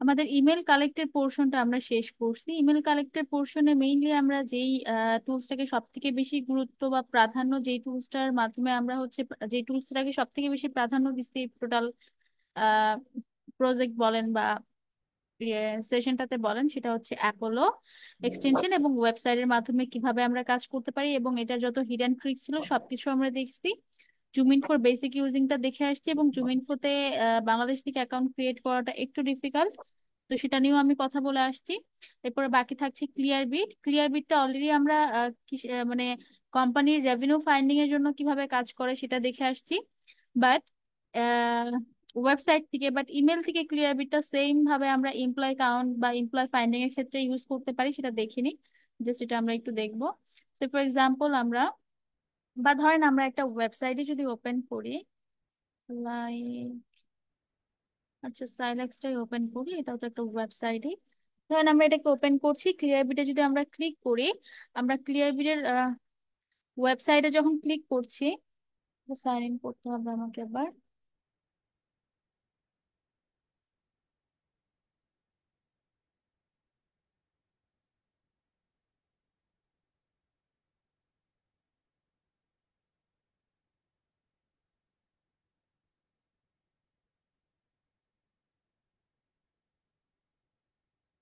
আমাদের ইমেল কালেক্টের পোর্শনটা আমরা শেষ করছি। ইমেল কালেক্টের পোর্শনে মেইনলি আমরা যেই টুলসটাকে সব থেকে বেশি গুরুত্ব বা প্রাধান্য, যেই টুলসটার মাধ্যমে আমরা হচ্ছে যে টুলসটাকে সব থেকে বেশি প্রাধান্য দিচ্ছি টোটাল প্রজেক্ট বলেন বা সেশনটাতে বলেন, সেটা হচ্ছে অ্যাপোলো এক্সটেনশন এবং ওয়েবসাইটের মাধ্যমে কিভাবে আমরা কাজ করতে পারি, এবং এটার যত হিডেন ট্রিক্স ছিল সবকিছু আমরা দেখছি। জুমিনফোর বেসিক ইউজিংটা দেখে আসছি, এবং জুমিনফোতে বাংলাদেশ থেকে অ্যাকাউন্ট ক্রিয়েট করাটা একটু ডিফিকাল্ট, তো সেটা নিয়েও আমি কথা বলে আসছি। এরপরে বাকি থাকছে ক্লিয়ারবিট। ক্লিয়ারবিটটা অলরেডি আমরা মানে কোম্পানির রেভিনিউ ফাইন্ডিং এর জন্য কিভাবে কাজ করে সেটা দেখে আসছি। বাট ওয়েবসাইট থেকে বাট ইমেল থেকে ক্লিয়ারবিটটা সেম ভাবে আমরা এমপ্লয় কাউন্ট বা এমপ্লয় ফাইন্ডিং এর ক্ষেত্রে ইউজ করতে পারি সেটা দেখিনি। জাস্ট এটা আমরা একটু দেখবো। সে ফর এক্সাম্পল আমরা, বা ধরেন আমরা একটা ওয়েবসাইটে যদি ওপেন করি, লাইক, আচ্ছা সাইলেক্সটাই ওপেন করি, এটাও তো একটা ওয়েবসাইটই। ধরেন আমরা এটাকে ওপেন করছি, ক্লিয়ারবিটে যদি আমরা ক্লিক করি, আমরা ক্লিয়ারবিটের ওয়েবসাইটে যখন ক্লিক করছি, সাইন ইন করতে হবে আমাকে আবার।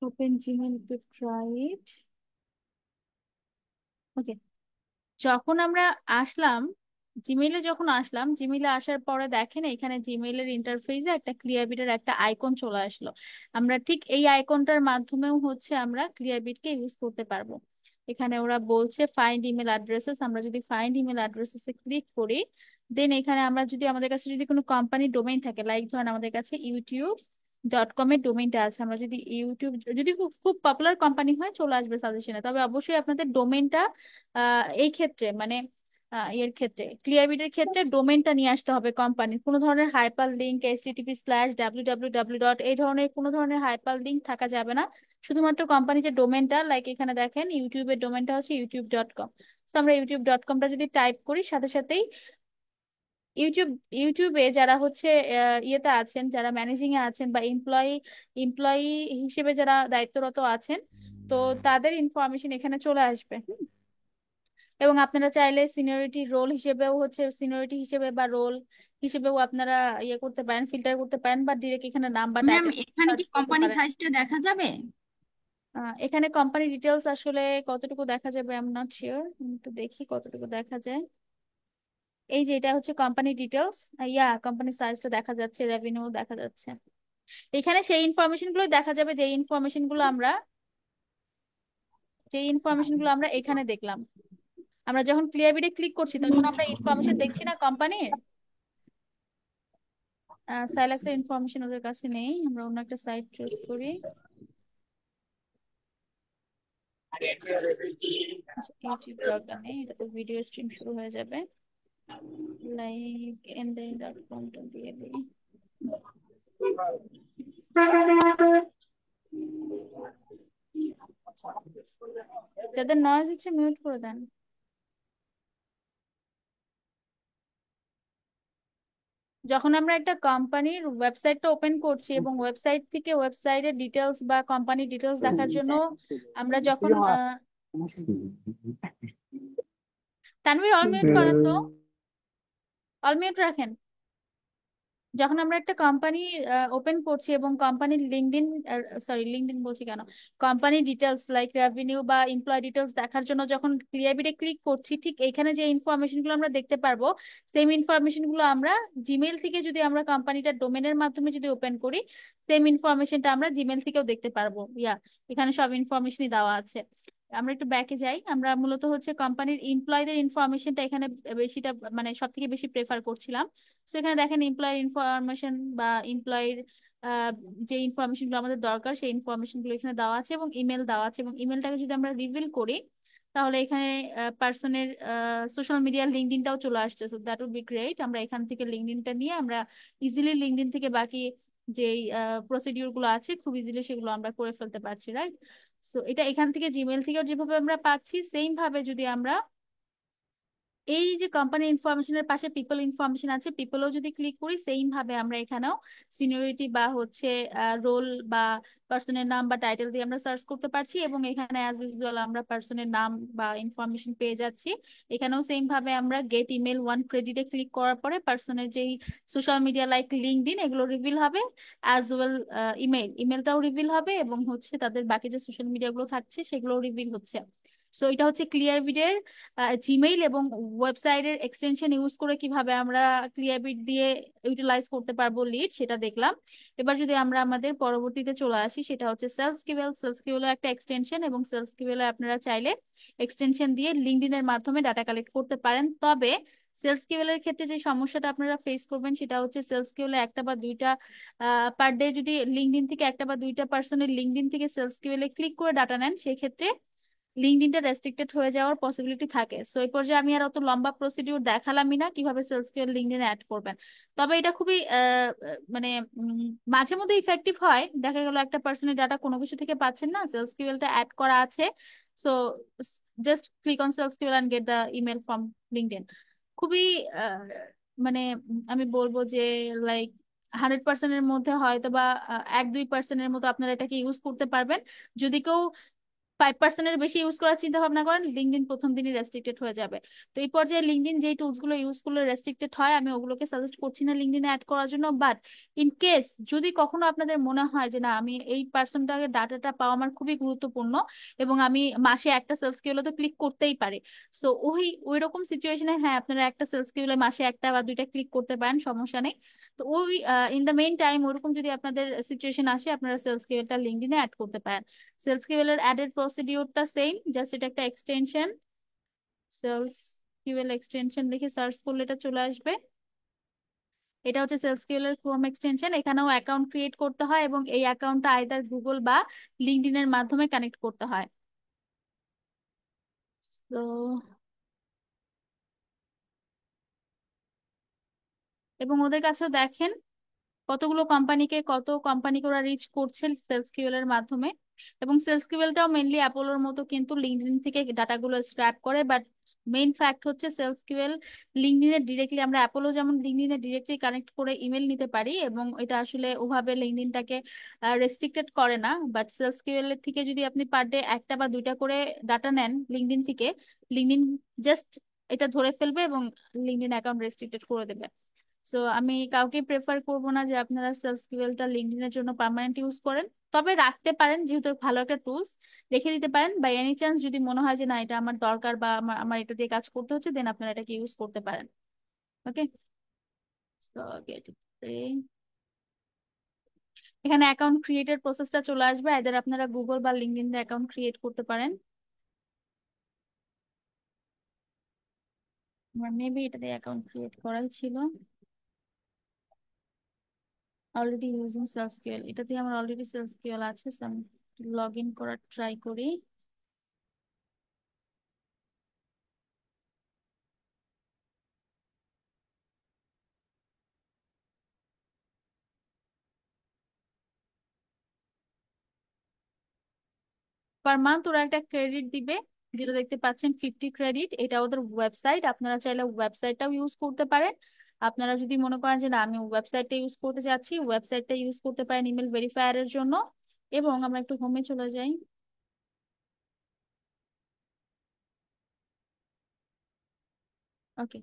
Open Gmail to try it. Okay, যখন আমরা আসলাম জিমেইলে, যখন আসলাম জিমেইলে আসার পরে দেখেন এখানে জিমেইলের ইন্টারফেসে একটা ক্লিয়ারবিটের একটা আইকন চলে আসলো। আমরা ঠিক এই আইকনটার মাধ্যমেও হচ্ছে আমরা ক্লিয়ারবিটকে ইউজ করতে পারবো। এখানে ওরা বলছে ফাইন্ড ইমেল অ্যাড্রেসেস, আমরা যদি ফাইন্ড ইমেল অ্যাড্রেসেস এ ক্লিক করি, দেন এখানে আমরা যদি, আমাদের কাছে যদি কোনো কোম্পানির ডোমেইন থাকে, লাইক ধরেন আমাদের কাছে ইউটিউব.কম এর ডোমেইনটা আছে, আমরা যদি ইউটিউব, যদি খুব খুব পপুলার কোম্পানি হয় চলে আসবে সাজেশনে, তবে অবশ্যই আপনাদের ডোমেইনটা এই ক্ষেত্রে মানে এর ক্ষেত্রে ক্লিয়ারবিটের ক্ষেত্রে ডোমেনটা নিয়ে আসতে হবে কোম্পানির। কোনো ধরনের হাইপার লিঙ্ক, http/www. এই ধরনের কোনো ধরনের হাইপার লিঙ্ক থাকা যাবে না। শুধুমাত্র কোম্পানি যে ডোমেনটা, লাইক এখানে দেখেন ইউটিউবের ডোমেনটা হচ্ছে ইউটিউব.কম। তো আমরা ইউটিউব.কমটা যদি টাইপ করি, সাথে সাথেই ইউটিউব, ইউটিউবে যারা হচ্ছে ইয়েতে আছেন, যারা ম্যানেজিং এ আছেন বা এমপ্লয়ি হিসেবে যারা দায়িত্বরত আছেন, তো তাদের ইনফরমেশন এখানে চলে আসবে। এবং আপনারা চাইলে সিনিয়রিটি রোল হিসেবেও হচ্ছে, সিনিয়রিটি হিসেবে বা রোল হিসেবেও আপনারা ইয়ে করতে পারেন, ফিল্টার করতে পারেন, বা ডিরেক্ট এখানে নাম বা ম্যাম, টাইটেল এখানে সার্চ কি করতে কোম্পানি পারেন। সাইজটা দেখা যাবে? এখানে কোম্পানি ডিটেলস আসলে কতটুকু দেখা যাবে আই এম নট শিওর, একটু দেখি কতটুকু দেখা যায়। এই যে এটা হচ্ছে কোম্পানি ডিটেলস, কোম্পানি সাইজটা দেখা যাচ্ছে, রেভিনিউ দেখা যাচ্ছে। এখানে সেই ইনফরমেশন গুলো দেখা যাবে, যে ইনফরমেশন গুলো আমরা এখানে দেখলাম। আমরা যখন ক্লিয়ারবিটে ক্লিক করছি তখন আমরা ইনফরমেশন দেখছি না কোম্পানির। সাইলাক্সের ইনফরমেশন ওদের কাছে নেই, আমরা অন্য একটা সাইট চুজ করি। আচ্ছা, ইউটিউব দরকার নেই, এটা তো ভিডিও স্ট্রিম শুরু হয়ে যাবে। লাইক এনদের.কমটা দিয়ে দিই। যাদের নয়েজ হচ্ছে মিউট করে দেন। যখন আমরা একটা কোম্পানির ওয়েবসাইটটা ওপেন করছি এবং ওয়েবসাইট থেকে ওয়েবসাইটের ডিটেলস বা কোম্পানির ডিটেলস দেখার জন্য আমরা যখন তানভীর অল মিউট করেন তো, অল মিউট রাখেন। যখন আমরা একটা কোম্পানি ওপেন করছি এবং কোম্পানির লিঙ্কডইন, সরি লিঙ্কডইন বলছি কেন, কোম্পানি ডিটেলস লাইক রেভিনিউ বা এমপ্লয় ডিটেলস দেখার জন্য যখন ক্লিয়ারবিটে ক্লিক করছি, ঠিক এখানে যে ইনফরমেশন গুলো আমরা দেখতে পারবো, সেম ইনফরমেশন গুলো আমরা জিমেল থেকে, যদি আমরা কোম্পানিটার ডোমেনের মাধ্যমে যদি ওপেন করি, সেম ইনফরমেশনটা আমরা জিমেল থেকেও দেখতে পারবো। এখানে সব ইনফরমেশনই দেওয়া আছে। আমরা একটু ব্যাকে যাই, আমরা মূলত হচ্ছে কোম্পানির এমপ্লয়ীদের ইনফরমেশনটা এখানে বেশিটা, মানে সব থেকে বেশি প্রেফার করছিলাম। তো এখানে দেখেন এমপ্লয়ের ইনফরমেশন বা এমপ্লয়ের যে ইনফরমেশন গুলো আমাদের দরকার, সেই ইনফরমেশন গুলো এখানে দেওয়া আছে এবং ইমেল দেওয়া আছে। এবং ইমেলটাকে যদি আমরা রিভিল করি, তাহলে এখানে পার্সনের সোশ্যাল মিডিয়া লিঙ্কডইনটাও চলে আসছে। So that would be great. আমরা এখান থেকে লিঙ্কডইনটা নিয়ে আমরা ইজিলি লিঙ্কডইন থেকে বাকি যে প্রসিডিউর গুলো আছে খুব ইজিলি সেগুলো আমরা করে ফেলতে পারছি, রাইট? সো এটা এখান থেকে জিমেল থেকেও যেভাবে আমরা পাচ্ছি, সেম ভাবে যদি আমরা এই যে কোম্পানি ইনফরমেশনের পাশে পিপল ইনফরমেশন আছে, পিপলও যদি ক্লিক করি সেম ভাবে আমরা এখানেও সিনিয়রিটি বা হচ্ছে রোল বা পার্সনের নাম বা টাইটেল দিয়ে আমরা সার্চ করতে পারছি, এবং এখানে অ্যাজ ইউজুয়াল আমরা পার্সনের নাম বা ইনফরমেশন পেয়ে যাচ্ছি। এখানেও সেম ভাবে আমরা গেট ইমেল ওয়ান ক্রেডিটে ক্লিক করার পরে পার্সনের যেই সোশ্যাল মিডিয়া লাইক লিঙ্কডইন এগুলো রিভিল হবে, অ্যাজ ওয়েল ইমেলটাও রিভিল হবে, এবং হচ্ছে তাদের বাকি যে সোশ্যাল মিডিয়া গুলো থাকছে সেগুলো রিভিল হচ্ছে। সো এটা হচ্ছে ক্লিয়ারবিটের জিমেইল এবং ওয়েবসাইটের এক্সটেনশন ইউজ করে কিভাবে আমরা ক্লিয়ারবিট দিয়ে ইউটিলাইজ করতে পারবো লিড, সেটা দেখলাম। এবার যদি আমরা আমাদের পরবর্তীতে চলে আসি, সেটা হচ্ছে সেলসকিউএল। সেলসকিউএল একটা এক্সটেনশন, এবং সেলসকিউএল আপনারা চাইলে এক্সটেনশন দিয়ে লিঙ্কডইন এর মাধ্যমে ডাটা কালেক্ট করতে পারেন। তবে সেলসকিউএল এর ক্ষেত্রে যে সমস্যাটা আপনারা ফেস করবেন সেটা হচ্ছে সেলসকিউএল একটা বা দুইটা পার ডে যদি লিঙ্কডইন থেকে একটা বা দুইটা পার্সনের লিঙ্কডইন থেকে সেলসকিউএল এ ক্লিক করে ডাটা নেন, সেক্ষেত্রে লিঙ্কডইনটা রেস্ট্রিক্টেড হয়ে যাওয়ার পসিবিলিটি থাকে। সো এই পর্যায়ে আমি আর অত লম্বা প্রসিডিউর দেখালামই না কিভাবে সেলস স্কিল লিঙ্কডইনে অ্যাড করবেন। তবে এটা খুবই মানে মাঝে মধ্যে ইফেক্টিভ হয়। দেখা গেল একটা পার্সনের ডাটা কোনো কিছু থেকে পাচ্ছেন না, সেলস স্কিলটা অ্যাড করা আছে, so just click on sales skill and get the email from LinkedIn. খুবই আহ, মানে আমি বলবো যে লাইক 100%-এর মধ্যে হয়তো বা 1-2%-এর মতো আপনারা এটাকে ইউজ করতে পারবেন। যদি কেউ 5%-এর বেশি ইউজ করার চিন্তা ভাবনা করেন, লিঙ্কডইন প্রথম দিনই রেস্ট্রিক্টেড হয়ে যাবে। তো এই পর্যায়ে লিঙ্কডইন যেই টুলস গুলো ইউজ করলে রেস্ট্রিক্টেড হয়, আমি ওগুলোকে সাজেস্ট করছি না লিঙ্কডইনে অ্যাড করার জন্য। বাট ইন কেস যদি কখনো আপনাদের মনে হয় যে না, আমি এই পার্সনটাকে ডাটাটা পাওয়া আমার খুবই গুরুত্বপূর্ণ এবং আমি মাসে একটা সেলস কিউলে তো ক্লিক করতেই পারি, সো ওই রকম সিচুয়েশনে হ্যাঁ আপনারা একটা সেলস কিউলে মাসে একটা বা দুইটা ক্লিক করতে পারেন, সমস্যা নেই। তো ওই ইন দ্য মেইন টাইম ওরকম যদি আপনাদের সিচুয়েশন আসে, আপনারা সেলস কিউটা লিঙ্কডইনে অ্যাড করতে পারেন। সেলস কিউএল এর অ্যাডের প্রসিডিউরটা সেম, জাস্ট এটা একটা এক্সটেনশন। সেলস কিউএল এক্সটেনশন লিখে সার্চ করলে এটা চলে আসবে। এটা হচ্ছে সেলস কিউএল এর ক্রোম এক্সটেনশন। এখানেও অ্যাকাউন্ট ক্রিয়েট করতে হয় এবং এই অ্যাকাউন্টটা আইদার গুগল বা লিঙ্কডইন এর মাধ্যমে কানেক্ট করতে হয়। তো এবং ওদের কাছেও দেখেন কত কোম্পানিকে ওরা রিচ করছে সেলস কিউএল এর মাধ্যমে। এবং সেলস কিউএলটাও মেইনলি অ্যাপোলোর মতো কিন্তু লিঙ্কডইন থেকে ডাটাগুলো স্ক্র্যাপ করে, বাট মেইন ফ্যাক্ট হচ্ছে সেলস কিউএল লিঙ্কডইনে ডিরেক্টলি, আমরা অ্যাপোলো যেমন লিঙ্কডইনে ডিরেক্টলি কানেক্ট করে ইমেল নিতে পারি এবং এটা আসলে ওভাবে লিঙ্কডইনটাকে রেস্ট্রিক্টেড করে না। বাট সেলস কিউএল এর থেকে যদি আপনি পার ডে একটা বা দুইটা করে ডাটা নেন লিঙ্কডইন থেকে, লিঙ্কডইন জাস্ট এটা ধরে ফেলবে এবং লিঙ্কডইন অ্যাকাউন্ট রেস্ট্রিক্টেড করে দেবে। সো আমি কাউকে প্রেফার করব না যে আপনারা সেলসকিউএলটা লিঙ্কডইনের জন্য পার্মানেন্ট ইউজ করেন। তবে রাখতে পারেন, যেহেতু ভালো একটা টুলস, রেখে দিতে পারেন। বাই এনি চান্স যদি মনে হয় যে না এটা আমার দরকার বা আমার আমার এটা দিয়ে কাজ করতে হচ্ছে, দেন আপনারা এটাকে ইউজ করতে পারেন। ওকে, সো গেট ইট। এখানে অ্যাকাউন্ট ক্রিয়েটের প্রসেসটা চলে আসবে, এদের আপনারা গুগল বা লিঙ্কডইন অ্যাকাউন্ট ক্রিয়েট করতে পারেন। আমার মেবি এটা দিয়ে অ্যাকাউন্ট ক্রিয়েট করাই ছিল। অলরেডি ইউজিং সেলসকিউএল, এটা দিয়ে আমার অলরেডি সেলসকিউএল আছে, আমি লগ ইন করার ট্রাই করি। পার মান্থ ওরা একটা ক্রেডিট দিবে, যেটা দেখতে পাচ্ছেন 50 ক্রেডিট। এটা ওদের ওয়েবসাইট, আপনারা চাইলে ওয়েবসাইটটাও ইউজ করতে পারেন। আপনারা যদি মনে করেন যে না আমি ওয়েবসাইটটা ইউজ করতে চাচ্ছি, ওয়েবসাইটটা ইউজ করতে পারেন ইমেল ভেরিফায়ারের জন্য। এবং আমরা একটু হোমে চলে যাই। ওকে,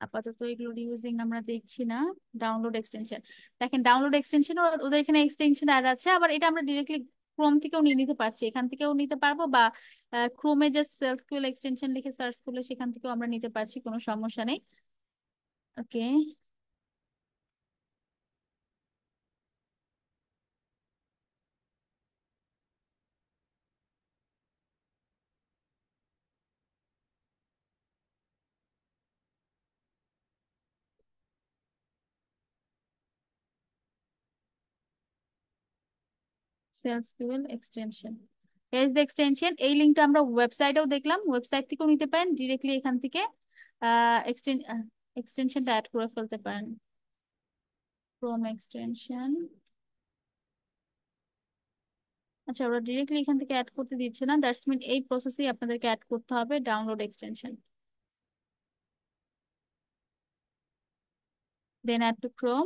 আপাতত এগুলো ইউজিং আমরা দেখছি না। ডাউনলোড এক্সটেনশন, দেখেন ডাউনলোড এক্সটেনশন ওদের এখানে এক্সটেনশন অ্যাড আছে। আবার এটা আমরা ডিরেক্টলি ক্রোম থেকেও নিয়ে নিতে পারছি, এখান থেকেও নিতে পারবো, বা ক্রোমে জাস্ট সেলসকিউএল এক্সটেনশন লিখে সার্চ করলে সেখান থেকেও আমরা নিতে পারছি, কোনো সমস্যা নেই। ওকে, সেলস টুল এক্সটেনশন, এর দ্য এক্সটেনশন। এই লিঙ্কটা আমরা ওয়েবসাইটেও দেখলাম, ওয়েবসাইট থেকেও নিতে পারেন, ডিরেক্টলি এখান থেকে এক্সটেনশনটা অ্যাড করে ফেলতে পারেন। ক্রোম এক্সটেনশন, আচ্ছা, ওরা ডিরেক্টলি এখান থেকে অ্যাড করতে দিচ্ছে না, দ্যাটস মিন এই প্রসেসেই আপনাদেরকে অ্যাড করতে হবে download extension, then add to Chrome.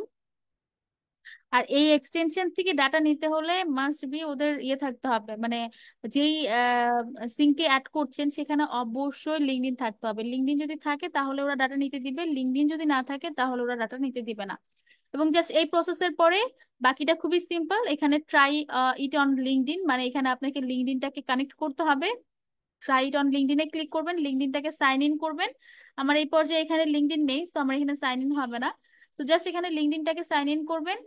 আর এই এক্সটেনশন থেকে ডাটা নিতে হলে মাস্ট বি ওদের ইয়ে থাকতে হবে, মানে যেই সিঙ্কে অ্যাড করছেন সেখানে অবশ্যই লিঙ্কডইন থাকতে হবে। লিঙ্কডইন যদি থাকে তাহলে ওরা ডাটা নিতে দিবে, লিঙ্কডইন যদি না থাকে তাহলে ওরা ডাটা নিতে দিবে না। এবং জাস্ট এই প্রসেসের পরে বাকিটা খুবই সিম্পল। এখানে ট্রাই ইট অন লিঙ্কডইন, মানে এখানে আপনাকে লিঙ্কডইনটাকে কানেক্ট করতে হবে। ট্রাই ইট অন লিঙ্কডইনে ক্লিক করবেন, লিঙ্কডইনটাকে সাইন ইন করবেন। আমার এই পর্যায়ে এখানে লিঙ্কডইন নেই, তো আমার এখানে সাইন ইন হবে না। তো জাস্ট এখানে লিঙ্কডইনটাকে সাইন ইন করবেন।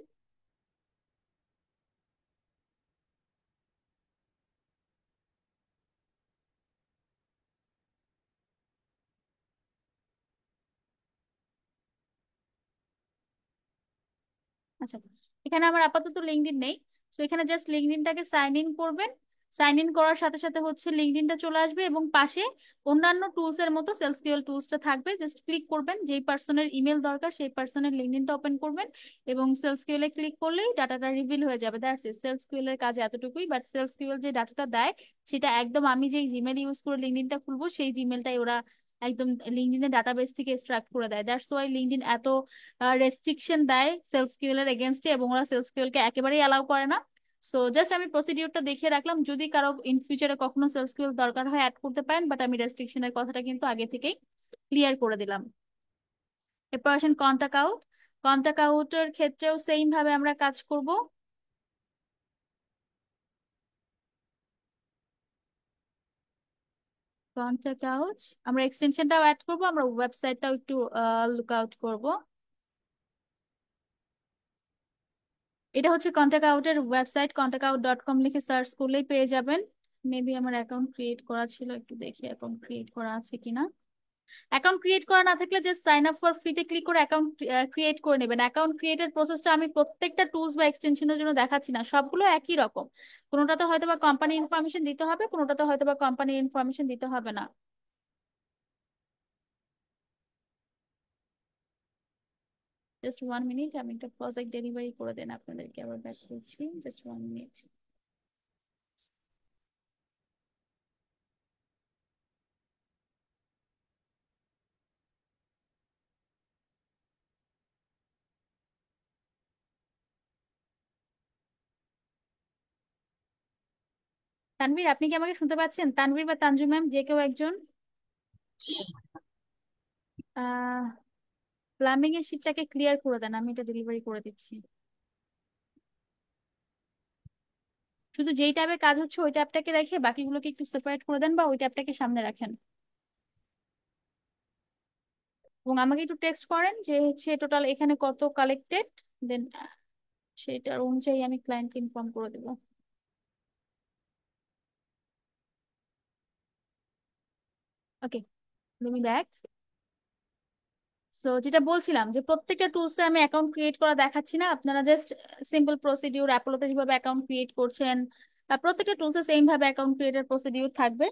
আচ্ছা, এখানে আমার আপাতত লিঙ্কডইন নেই, তো এখানে জাস্ট লিঙ্কডইনটাকে সাইন ইন করবেন। সাইন ইন করার সাথে সাথে হচ্ছে লিঙ্কডইনটা চলে আসবে এবং পাশে অন্যান্য টুলস এর মতো সেলসকিউএল টুলসটা থাকবে, জাস্ট ক্লিক করবেন, যেই পার্সনের ইমেল দরকার সেই পার্সনের লিঙ্কডইনটা ওপেন করবেন এবং সেলসকিউএল এ ক্লিক করলেই ডাটাটা রিভিল হয়ে যাবে। দ্যাটস ইট, সেলসকিউএল এর কাজ এতটুকুই। বাট সেলসকিউএল যে ডাটাটা দেয় সেটা একদম আমি যেই জিমেল ইউজ করে লিঙ্কডইনটা খুলবো সেই জিমেলটাই ওরা একদম লিঙ্কডইনের ডাটাবেস থেকে এক্সট্রাক্ট করে দেয়। দ্যাটস ওয়াই লিঙ্কডইন এত রেস্ট্রিকশন দেয় সেলসকিউএল এর এগেনস্টে, এবং ওরা সেলসকিউএল কে একেবারেই অ্যালাউ করে না। সো জাস্ট আমি প্রসিডিউরটা দেখিয়ে রাখলাম, যদি কারো ইন ফিউচারে কখনো সেলসকিউএল দরকার হয় অ্যাড করতে পারেন, বাট আমি রেস্ট্রিকশনের কথাটা কিন্তু আগে থেকেই ক্লিয়ার করে দিলাম। এরপর আসেন কন্টাক্ট আউট। কন্টাক্ট আউটের ক্ষেত্রেও সেম ভাবে আমরা কাজ করব। কন্টাক্ট আউট, আমরা এক্সটেনশনটাও অ্যাড করব, আমরা ওয়েবসাইটটাও একটু লুক আউট করবো। এটা হচ্ছে কন্টাক্ট আউটের ওয়েবসাইট, contactout.com লিখে সার্চ করলেই পেয়ে যাবেন। মেবি আমার অ্যাকাউন্ট ক্রিয়েট করা ছিল, একটু দেখি অ্যাকাউন্ট ক্রিয়েট করা আছে কিনা। অ্যাকাউন্ট ক্রিয়েট করা না থাকলে জাস্ট সাইন আপ ফর ফ্রিতে ক্লিক করে অ্যাকাউন্ট ক্রিয়েট করে নেবেন। অ্যাকাউন্ট ক্রিয়েটের প্রসেসটা আমি প্রত্যেকটা টুলস বা এক্সটেনশনের জন্য দেখাচ্ছি না, সবগুলো একই রকম। কোনোটাতে হয়তো বা কোম্পানি ইনফরমেশন দিতে হবে, কোনোটাতে হয়তো বা কোম্পানির ইনফরমেশন দিতে হবে না। জাস্ট 1 মিনিট, আমি একটা প্রজেক্ট ডেলিভারি করে দেন আপনাদেরকে, আবার ব্যাক করছি, জাস্ট 1 মিনিট। তানভীর, আপনি কি আমাকে শুনতে পাচ্ছেন? তানভীর বা তানজু ম্যাম, যে কেউ একজন। আহ প্লাম্বিং এর শীটটাকে ক্লিয়ার করে দেন, আমি এটা ডেলিভারি করে দিচ্ছি। শুধু যেই ট্যাবে কাজ হচ্ছে ওই ট্যাবটাকে রেখে বাকিগুলোকে একটু সেপারেট করে দেন, বা ওই ট্যাবটাকে সামনে রাখেন। এবং আমাকে একটু টেক্সট করেন যে হচ্ছে টোটাল এখানে কত কালেক্টেড, দেন সেটার অনুযায়ী আমি ক্লায়েন্টকে ইনফর্ম করে দেবো। ওকে, তুমি ব্যাক। সো যেটা বলছিলাম যে প্রত্যেকটা টুলসে আমি অ্যাকাউন্ট ক্রিয়েট করা দেখাচ্ছি না, আপনারা জাস্ট সিম্পল প্রসিডিউর অ্যাপোলোতে যেভাবে অ্যাকাউন্ট ক্রিয়েট করছেন প্রত্যেকটা টুলসে সেম ভাবে অ্যাকাউন্ট ক্রিয়েটের প্রসিডিউর থাকবে।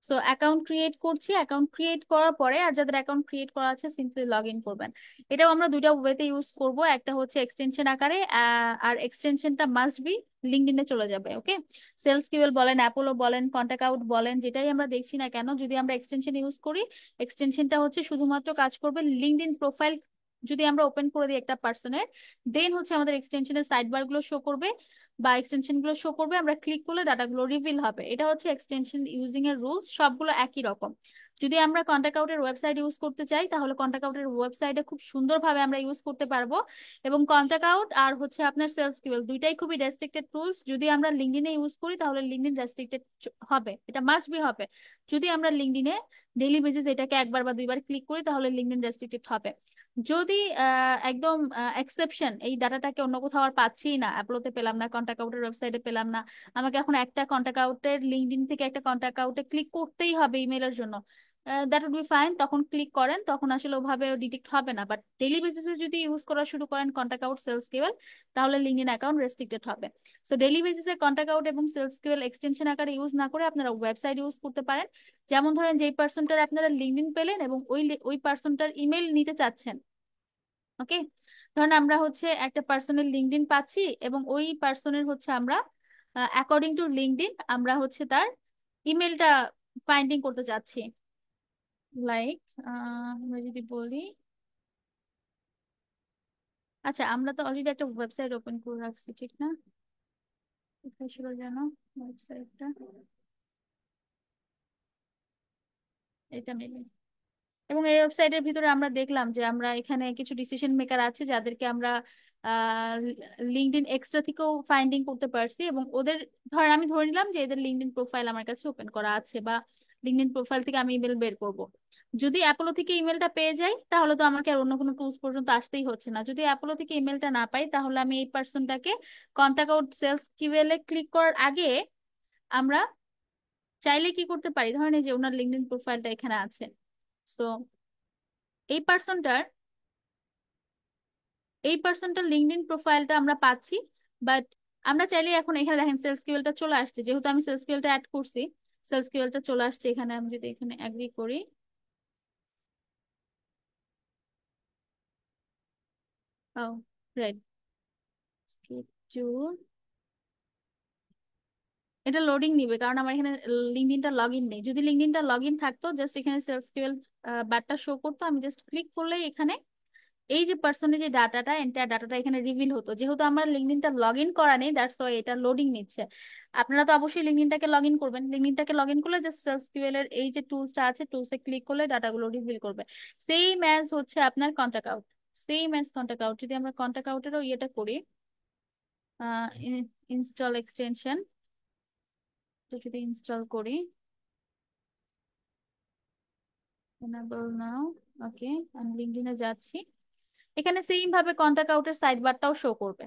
সো অ্যাকাউন্ট ক্রিয়েট করছি, অ্যাকাউন্ট ক্রিয়েট করার পরে আর যাদের অ্যাকাউন্ট ক্রিয়েট করা আছে সিম্পলি লগ ইন করবেন। এটাও আমরা দুইটা ওয়েতে ইউজ করব, একটা হচ্ছে এক্সটেনশন আকারে, আর এক্সটেনশনটা মাস্ট বি লিঙ্কডইনে চলে যাবে। ওকে, সেলস কিউএল বলেন, অ্যাপোলো বলেন, কন্টাক্ট আউট বলেন, যেটাই আমরা দেখছি না কেন, যদি আমরা এক্সটেনশন ইউজ করি, এক্সটেনশনটা হচ্ছে শুধুমাত্র কাজ করবে লিঙ্কডইন প্রোফাইল যদি আমরা ওপেন করে দিই একটা পার্সনের, দেন হচ্ছে আমাদের এক্সটেনশনের সাইড বার গুলো শো করবে বা এক্সটেনশন গুলো শো করবে, আমরা ক্লিক করলে ডাটাগুলো রিভিল হবে। এটা হচ্ছে এক্সটেনশন ইউজিং এর রুলস, সবগুলো একই রকম। যদি আমরা কন্টাক্ট আউটের ওয়েবসাইট ইউজ করতে চাই তাহলে কন্টাক্ট আউটের ওয়েবসাইটে খুব সুন্দরভাবে আমরা ইউজ করতে পারবো। এবং কন্টাক্ট আউট আর হচ্ছে আপনার সেলস কিউএল দুইটাই খুবই রেস্ট্রিক্টেড টুলস। যদি আমরা লিঙ্কডইনে ইউজ করি তাহলে লিঙ্কডইন রেস্ট্রিক্টেড হবে, এটা মাস্ট বি হবে। যদি আমরা লিঙ্কডইনে ডেইলি বেসিস এটাকে একবার বা দুইবার ক্লিক করি তাহলে লিঙ্কডইন রেস্ট্রিক্টেড হবে। যদি একদম এক্সেপশন, এই ডাটাটাকে অন্য কোথাও আর পাচ্ছি না, অ্যাপলোতে পেলাম না, কন্টাক্ট আউটের ওয়েবসাইটে পেলাম না, আমাকে এখন একটা কন্টাক্ট আউটের লিঙ্কডইন থেকে একটা কন্টাক্ট আউটে ক্লিক করতেই হবে ইমেলের জন্য, দ্যাট উড বি ফাইন, তখন ক্লিক করেন, তখন আসলে ওভাবে ডিটেক্ট হবে না। বাট ডেইলি বেসিসে যদি ইউজ করা শুরু করেন কন্টাক্ট আউট সেলস কেবল, তাহলে লিঙ্কডইন অ্যাকাউন্ট রেস্ট্রিক্টেড হবে। সো ডেইলি বেসিসে কন্টাক্ট আউট এবং সেলস কেবল এক্সটেনশন আকারে ইউজ না করে আপনারা ওয়েবসাইট ইউজ করতে পারেন। যেমন ধরেন যেই পার্সনটার আপনারা লিঙ্কডইন পেলেন এবং ওই পার্সনটার ইমেল নিতে চাচ্ছেন। ওকে, ধরেন আমরা হচ্ছে একটা পার্সনের লিঙ্কডইন পাচ্ছি এবং ওই পার্সনের হচ্ছে আমরা অ্যাকর্ডিং টু লিঙ্কডইন আমরা হচ্ছে তার ইমেলটা ফাইন্ডিং করতে চাচ্ছি। লাইক আমরা যদি বলি, আচ্ছা আমরা তো অলরেডি একটা ওয়েবসাইট ওপেন করে রাখছি ঠিক না? কোথায় ছিল যেন ওয়েবসাইটটা? এটা মেবি। এবং এই ওয়েবসাইটের ভিতরে আমরা দেখলাম যে আমরা এখানে কিছু ডিসিশন মেকার আছে যাদেরকে আমরা লিঙ্কডইন এক্সট্রা থেকেও ফাইন্ডিং করতে পারছি, এবং ওদের আমি ধরে নিলাম যে এদের লিঙ্কডইন প্রোফাইল আমার কাছে ওপেন করা আছে, বা লিঙ্কডইন প্রোফাইল থেকে আমি ইমেল বের করব। যদি অ্যাপোলো থেকে ইমেলটা পেয়ে যাই তাহলে তো আমাকে আর অন্য কোনো টুলস পর্যন্ত আসতেই হচ্ছে না। যদি অ্যাপোলো থেকে ইমেলটা না পাই তাহলে আমি এই পার্সনটাকে কন্টাক্ট আউট সেলস কিউএল এ ক্লিক করার আগে আমরা চাইলে কি করতে পারি, ধরেন এই যে ওনার লিঙ্কডইন প্রোফাইলটা এখানে আছে, সো এই পার্সনটার লিঙ্কডইন প্রোফাইলটা আমরা পাচ্ছি, বাট আমরা চাইলে এখন এখানে দেখেন সেলস কিউএলটা চলে আসছে, যেহেতু আমি সেলস কিউএলটা অ্যাড করছি সেলস কিউএলটা চলে আসছে এখানে। আমি যদি এখানে অ্যাগ্রি করি, ও রাইট, স্কেডিউল, এটা লোডিং নিবে কারণ আমার এখানে লিঙ্কডইনটা লগ ইন নেই। যদি লিঙ্কডইনটা লগ ইন থাকতো জাস্ট এখানে সেলস কিউএল বারটা শো করতো, আমি জাস্ট ক্লিক করলেই এখানে এই যে পার্সনের যে ডাটাটা এন্টায়ার ডাটাটা এখানে রিভিল হতো। যেহেতু আমার লিঙ্কডইনটা লগ ইন করা নেই দ্যাটস ওয়াই এটা লোডিং নিচ্ছে। আপনারা তো অবশ্যই লিঙ্কডইনটাকে লগ ইন করবেন, লিঙ্কডইনটাকে লগ ইন করলে জাস্ট সেলস কিউএল এর এই যে টুলসটা আছে টুলসে ক্লিক করলে ডাটাগুলো রিভিল করবে। সেম অ্যাজ হচ্ছে আপনার contact out, same as contact out. যদি আমরা কন্টাক্ট আউটেরও ইয়েটা করি, ইনস্টল এক্সটেনশন, তো যদি ইনস্টল করি, এনেবল নাও, ওকে, আমি লিঙ্কডইনে যাচ্ছি, এখানে সেম ভাবে কন্টাক্ট আউটের সাইড বারটাও শো করবে।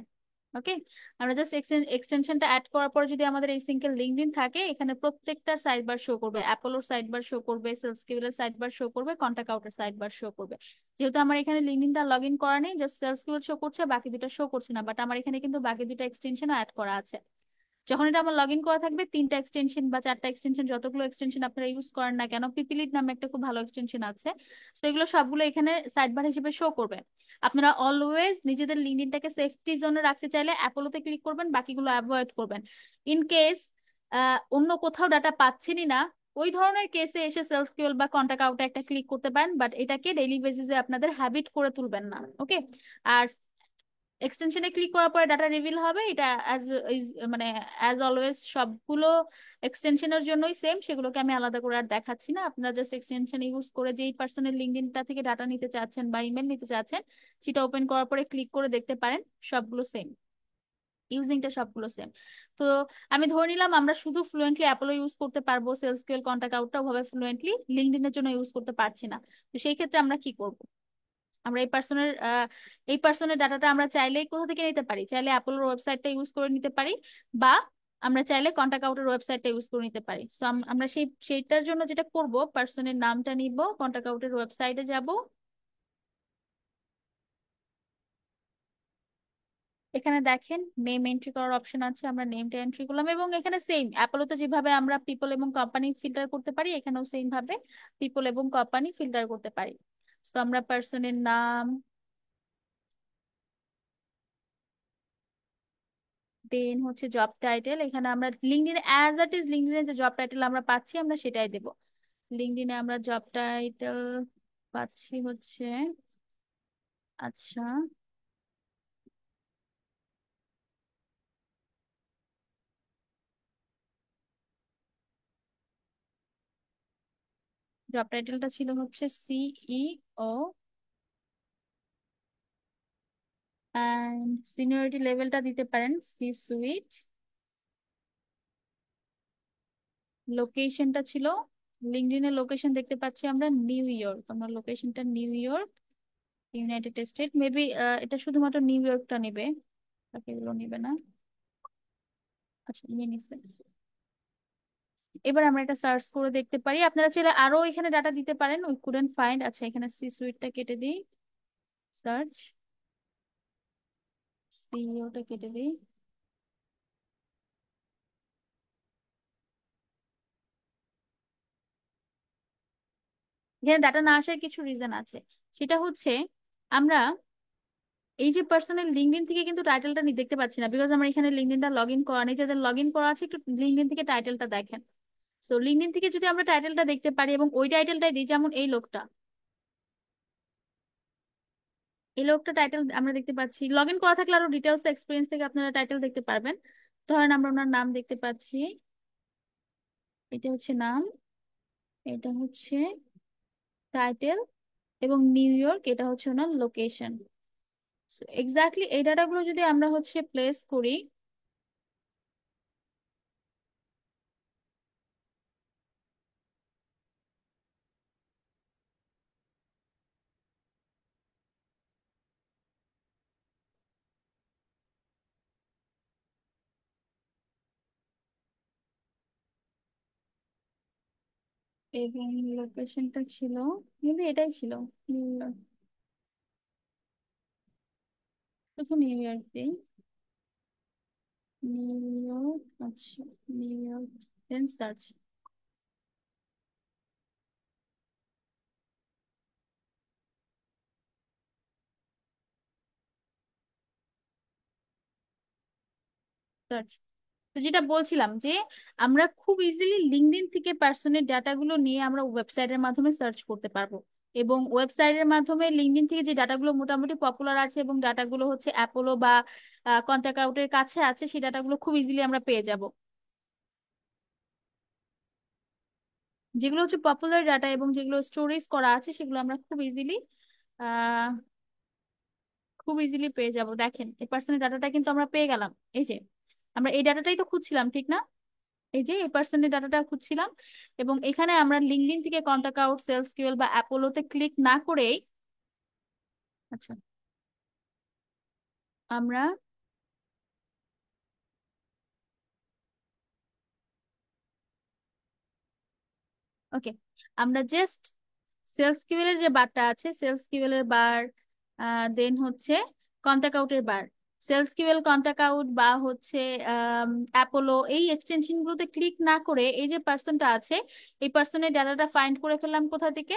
ওকে, আমরা জাস্ট এক্সটেনশনটা অ্যাড করার পর যদি আমাদের এই সিঙ্গেল লিঙ্কডইন থাকে এখানে প্রত্যেকটার সাইড বার শো করবে, অ্যাপোলোর সাইড বার শো করবে, sales QL side bar show করবে, কন্টাক্ট আউটের সাইড বার শো করবে। যেহেতু আমার এখানে লিঙ্কডইনটা লগ ইন করা নেই, জাস্ট সেলস কিউএল শো করছে, বাকি দুটো শো করছে না, বাট আমার এখানে কিন্তু বাকি দুটো এক্সটেনশন অ্যাড করা আছে। যখন এটা আমার লগ ইন করা থাকবে তিনটা এক্সটেনশন বা চারটা এক্সটেনশন, যতগুলো এক্সটেনশন আপনারা ইউজ করেন না কেন, পিপিলিট নামে একটা খুব ভালো এক্সটেনশন আছে, তো এগুলো সবগুলো এখানে সাইড বার হিসেবে শো করবে। আপনারা অলওয়েজ নিজেদের লিঙ্কডইনটাকে সেফটি জোনে রাখতে চাইলে অ্যাপোলোতে ক্লিক করবেন, বাকিগুলো অ্যাভয়েড করবেন। ইন কেস অন্য কোথাও ডাটা পাচ্ছেনই না, ওই ধরনের কেসে এসে সেলস কিউএল বা কন্টাক্ট আউটে একটা ক্লিক করতে পারেন, বাট এটাকে ডেইলি বেসিসে আপনাদের হ্যাবিট করে তুলবেন না। ওকে, আর এক্সটেনশনে ক্লিক করার পরে ডাটা রিভিল হবে, এটা অ্যাজ মানে অ্যাজ অলওয়েজ সবগুলো এক্সটেনশনের জন্যই সেম, সেগুলোকে আমি আলাদা করে আর দেখাচ্ছি না। আপনারা জাস্ট এক্সটেনশন ইউজ করে যেই পার্সোনাল লিঙ্কডইনটা থেকে ডাটা নিতে চাচ্ছেন বা ইমেল নিতে চাচ্ছেন সেটা ওপেন করার পরে ক্লিক করে দেখতে পারেন, সবগুলো সেম, ইউজিংটা সবগুলো সেম। তো আমি ধরে নিলাম আমরা শুধু ফ্লুয়েন্টলি অ্যাপোলো ইউজ করতে পারবো, সেলস কিউএল কন্টাক্ট আউটটা ওভাবে ফ্লুয়েন্টলি লিঙ্কডইনের জন্য ইউজ করতে পারছি না। তো সেই ক্ষেত্রে আমরা কি করব? আমরা এই পার্সনের ডাটাটা আমরা চাইলেই কোথা থেকে নিতে পারি, চাইলে অ্যাপোলোর ওয়েবসাইটটা ইউজ করে নিতে পারি, বা আমরা চাইলে কন্টাক্ট আউটের ওয়েবসাইটটা ইউজ করে নিতে পারি। সো আমরা সেইটার জন্য যেটা করব, পার্সনের নামটা নিব, কন্টাক্ট আউটের ওয়েবসাইটে যাব, এখানে দেখেন নেম এন্ট্রি করার অপশন আছে, আমরা নেমটা এন্ট্রি করলাম, এবং এখানে সেম অ্যাপোলোতে যেভাবে আমরা পিপল এবং কোম্পানি ফিল্টার করতে পারি এখানেও সেম ভাবে পিপল এবং কোম্পানি ফিল্টার করতে পারি। সো আমরা পার্সনের নাম, দেন হচ্ছে জব টাইটেল, এখানে আমরা লিঙ্কডইনে অ্যাজ ইট ইজ লিঙ্কডইনে যে জব টাইটেল আমরা পাচ্ছি আমরা সেটাই দেব। লিঙ্কডইনে আমরা জব টাইটেল পাচ্ছি হচ্ছে, আচ্ছা জব টাইটেলটা ছিল হচ্ছে সিইও, অ্যান্ড সিনিয়রিটি লেভেলটা দিতে পারেন সি সুইট, লোকেশনটা ছিল, লিঙ্কডইনের লোকেশন দেখতে পাচ্ছি আমরা নিউ ইয়র্ক, আমরা লোকেশনটা new York, United state maybe, এটা শুধুমাত্র নিউ ইয়র্কটা নেবে, বাকি এগুলো নেবে না। আচ্ছা নিয়ে নিছে। এবার আমরা এটা সার্চ করে দেখতে পারি, আপনারা চাইলে আরো এখানে ডাটা দিতে পারেন, উই কুডেন্ট ফাইন্ড, আচ্ছা এখানে সি সুইটটা কেটে দিই, সার্চ, সিইওটা কেটে দিই। এখানে ডাটা না আসার কিছু রিজন আছে, সেটা হচ্ছে আমরা এই যে পার্সোনাল লিঙ্কডইন থেকে কিন্তু টাইটেলটা দেখতে পাচ্ছি না, বিকজ আমার এখানে লিঙ্কডইনটা লগ ইন করা নেই। যাদের লগ ইন করা আছে একটু লিঙ্কডইন থেকে টাইটেলটা দেখেন। সো লিঙ্কডইন থেকে যদি আমরা টাইটেলটা দেখতে পারি এবং ওই টাইটেলটাই দিই, যেমন এই লোকটা টাইটেল আমরা দেখতে পাচ্ছি, লগ ইন করা থাকলে আরো ডিটেলস এক্সপিরিয়েন্স থেকে আপনারা টাইটেল দেখতে পারবেন। ধরেন আমরা ওনার নাম দেখতে পাচ্ছি, এটা হচ্ছে নাম, এটা হচ্ছে টাইটেল, এবং নিউ ইয়র্ক এটা হচ্ছে ওনার লোকেশন। এক্স্যাক্টলি এই ডাটাগুলো যদি আমরা হচ্ছে প্লেস করি, এবং লোকেশনটা ছিল, কিন্তু এটাই ছিল নিউ ইয়র্ক, শুধু নিউ ইয়র্ক দিই, নিউ ইয়র্ক, আচ্ছা, নিউ ইয়র্ক, দেন সার্চ। সার্চ। তো যেটা বলছিলাম যে আমরা খুব ইজিলি লিঙ্কডইন থেকে পার্সনের ডাটাগুলো নিয়ে আমরা ওয়েবসাইটের মাধ্যমে সার্চ করতে পারবো, এবং ওয়েবসাইটের মাধ্যমে লিঙ্কডইন থেকে যে ডাটাগুলো মোটামুটি পপুলার আছে এবং ডাটাগুলো হচ্ছে অ্যাপোলো বা কন্টাক্ট আউটের কাছে আছে, সেই ডাটাগুলো খুব ইজিলি আমরা পেয়ে যাব। যেগুলো হচ্ছে পপুলার ডাটা এবং যেগুলো স্টোরেজ করা আছে সেগুলো আমরা আহ খুব ইজিলি পেয়ে যাব। দেখেন এই পার্সনের ডাটাটা কিন্তু আমরা পেয়ে গেলাম। এই যে আমরা এই ডাটাটাই তো খুঁজছিলাম, ঠিক না? এই যে এই পার্সনের ডাটাটা খুঁজছিলাম, এবং এখানে আমরা লিঙ্কডইন থেকে কন্টাক্ট আউট, সেলস কিউএল বা অ্যাপোলোতে ক্লিক না করেই, আচ্ছা, আমরা ওকে, আমরা জাস্ট সেলস কিউএল এর যে বারটা আছে, সেলস কিউএল এর বার, দেন হচ্ছে কন্টাক্ট আউটের বার, সেলস কিউএল, কন্টাক্ট আউট বা হচ্ছে অ্যাপোলো, এই এক্সটেনশন গুলোতে ক্লিক না করে এই যে পার্সনটা আছে, এই পার্সনের ডাটাটা ফাইন্ড করে ফেললাম কোথা থেকে?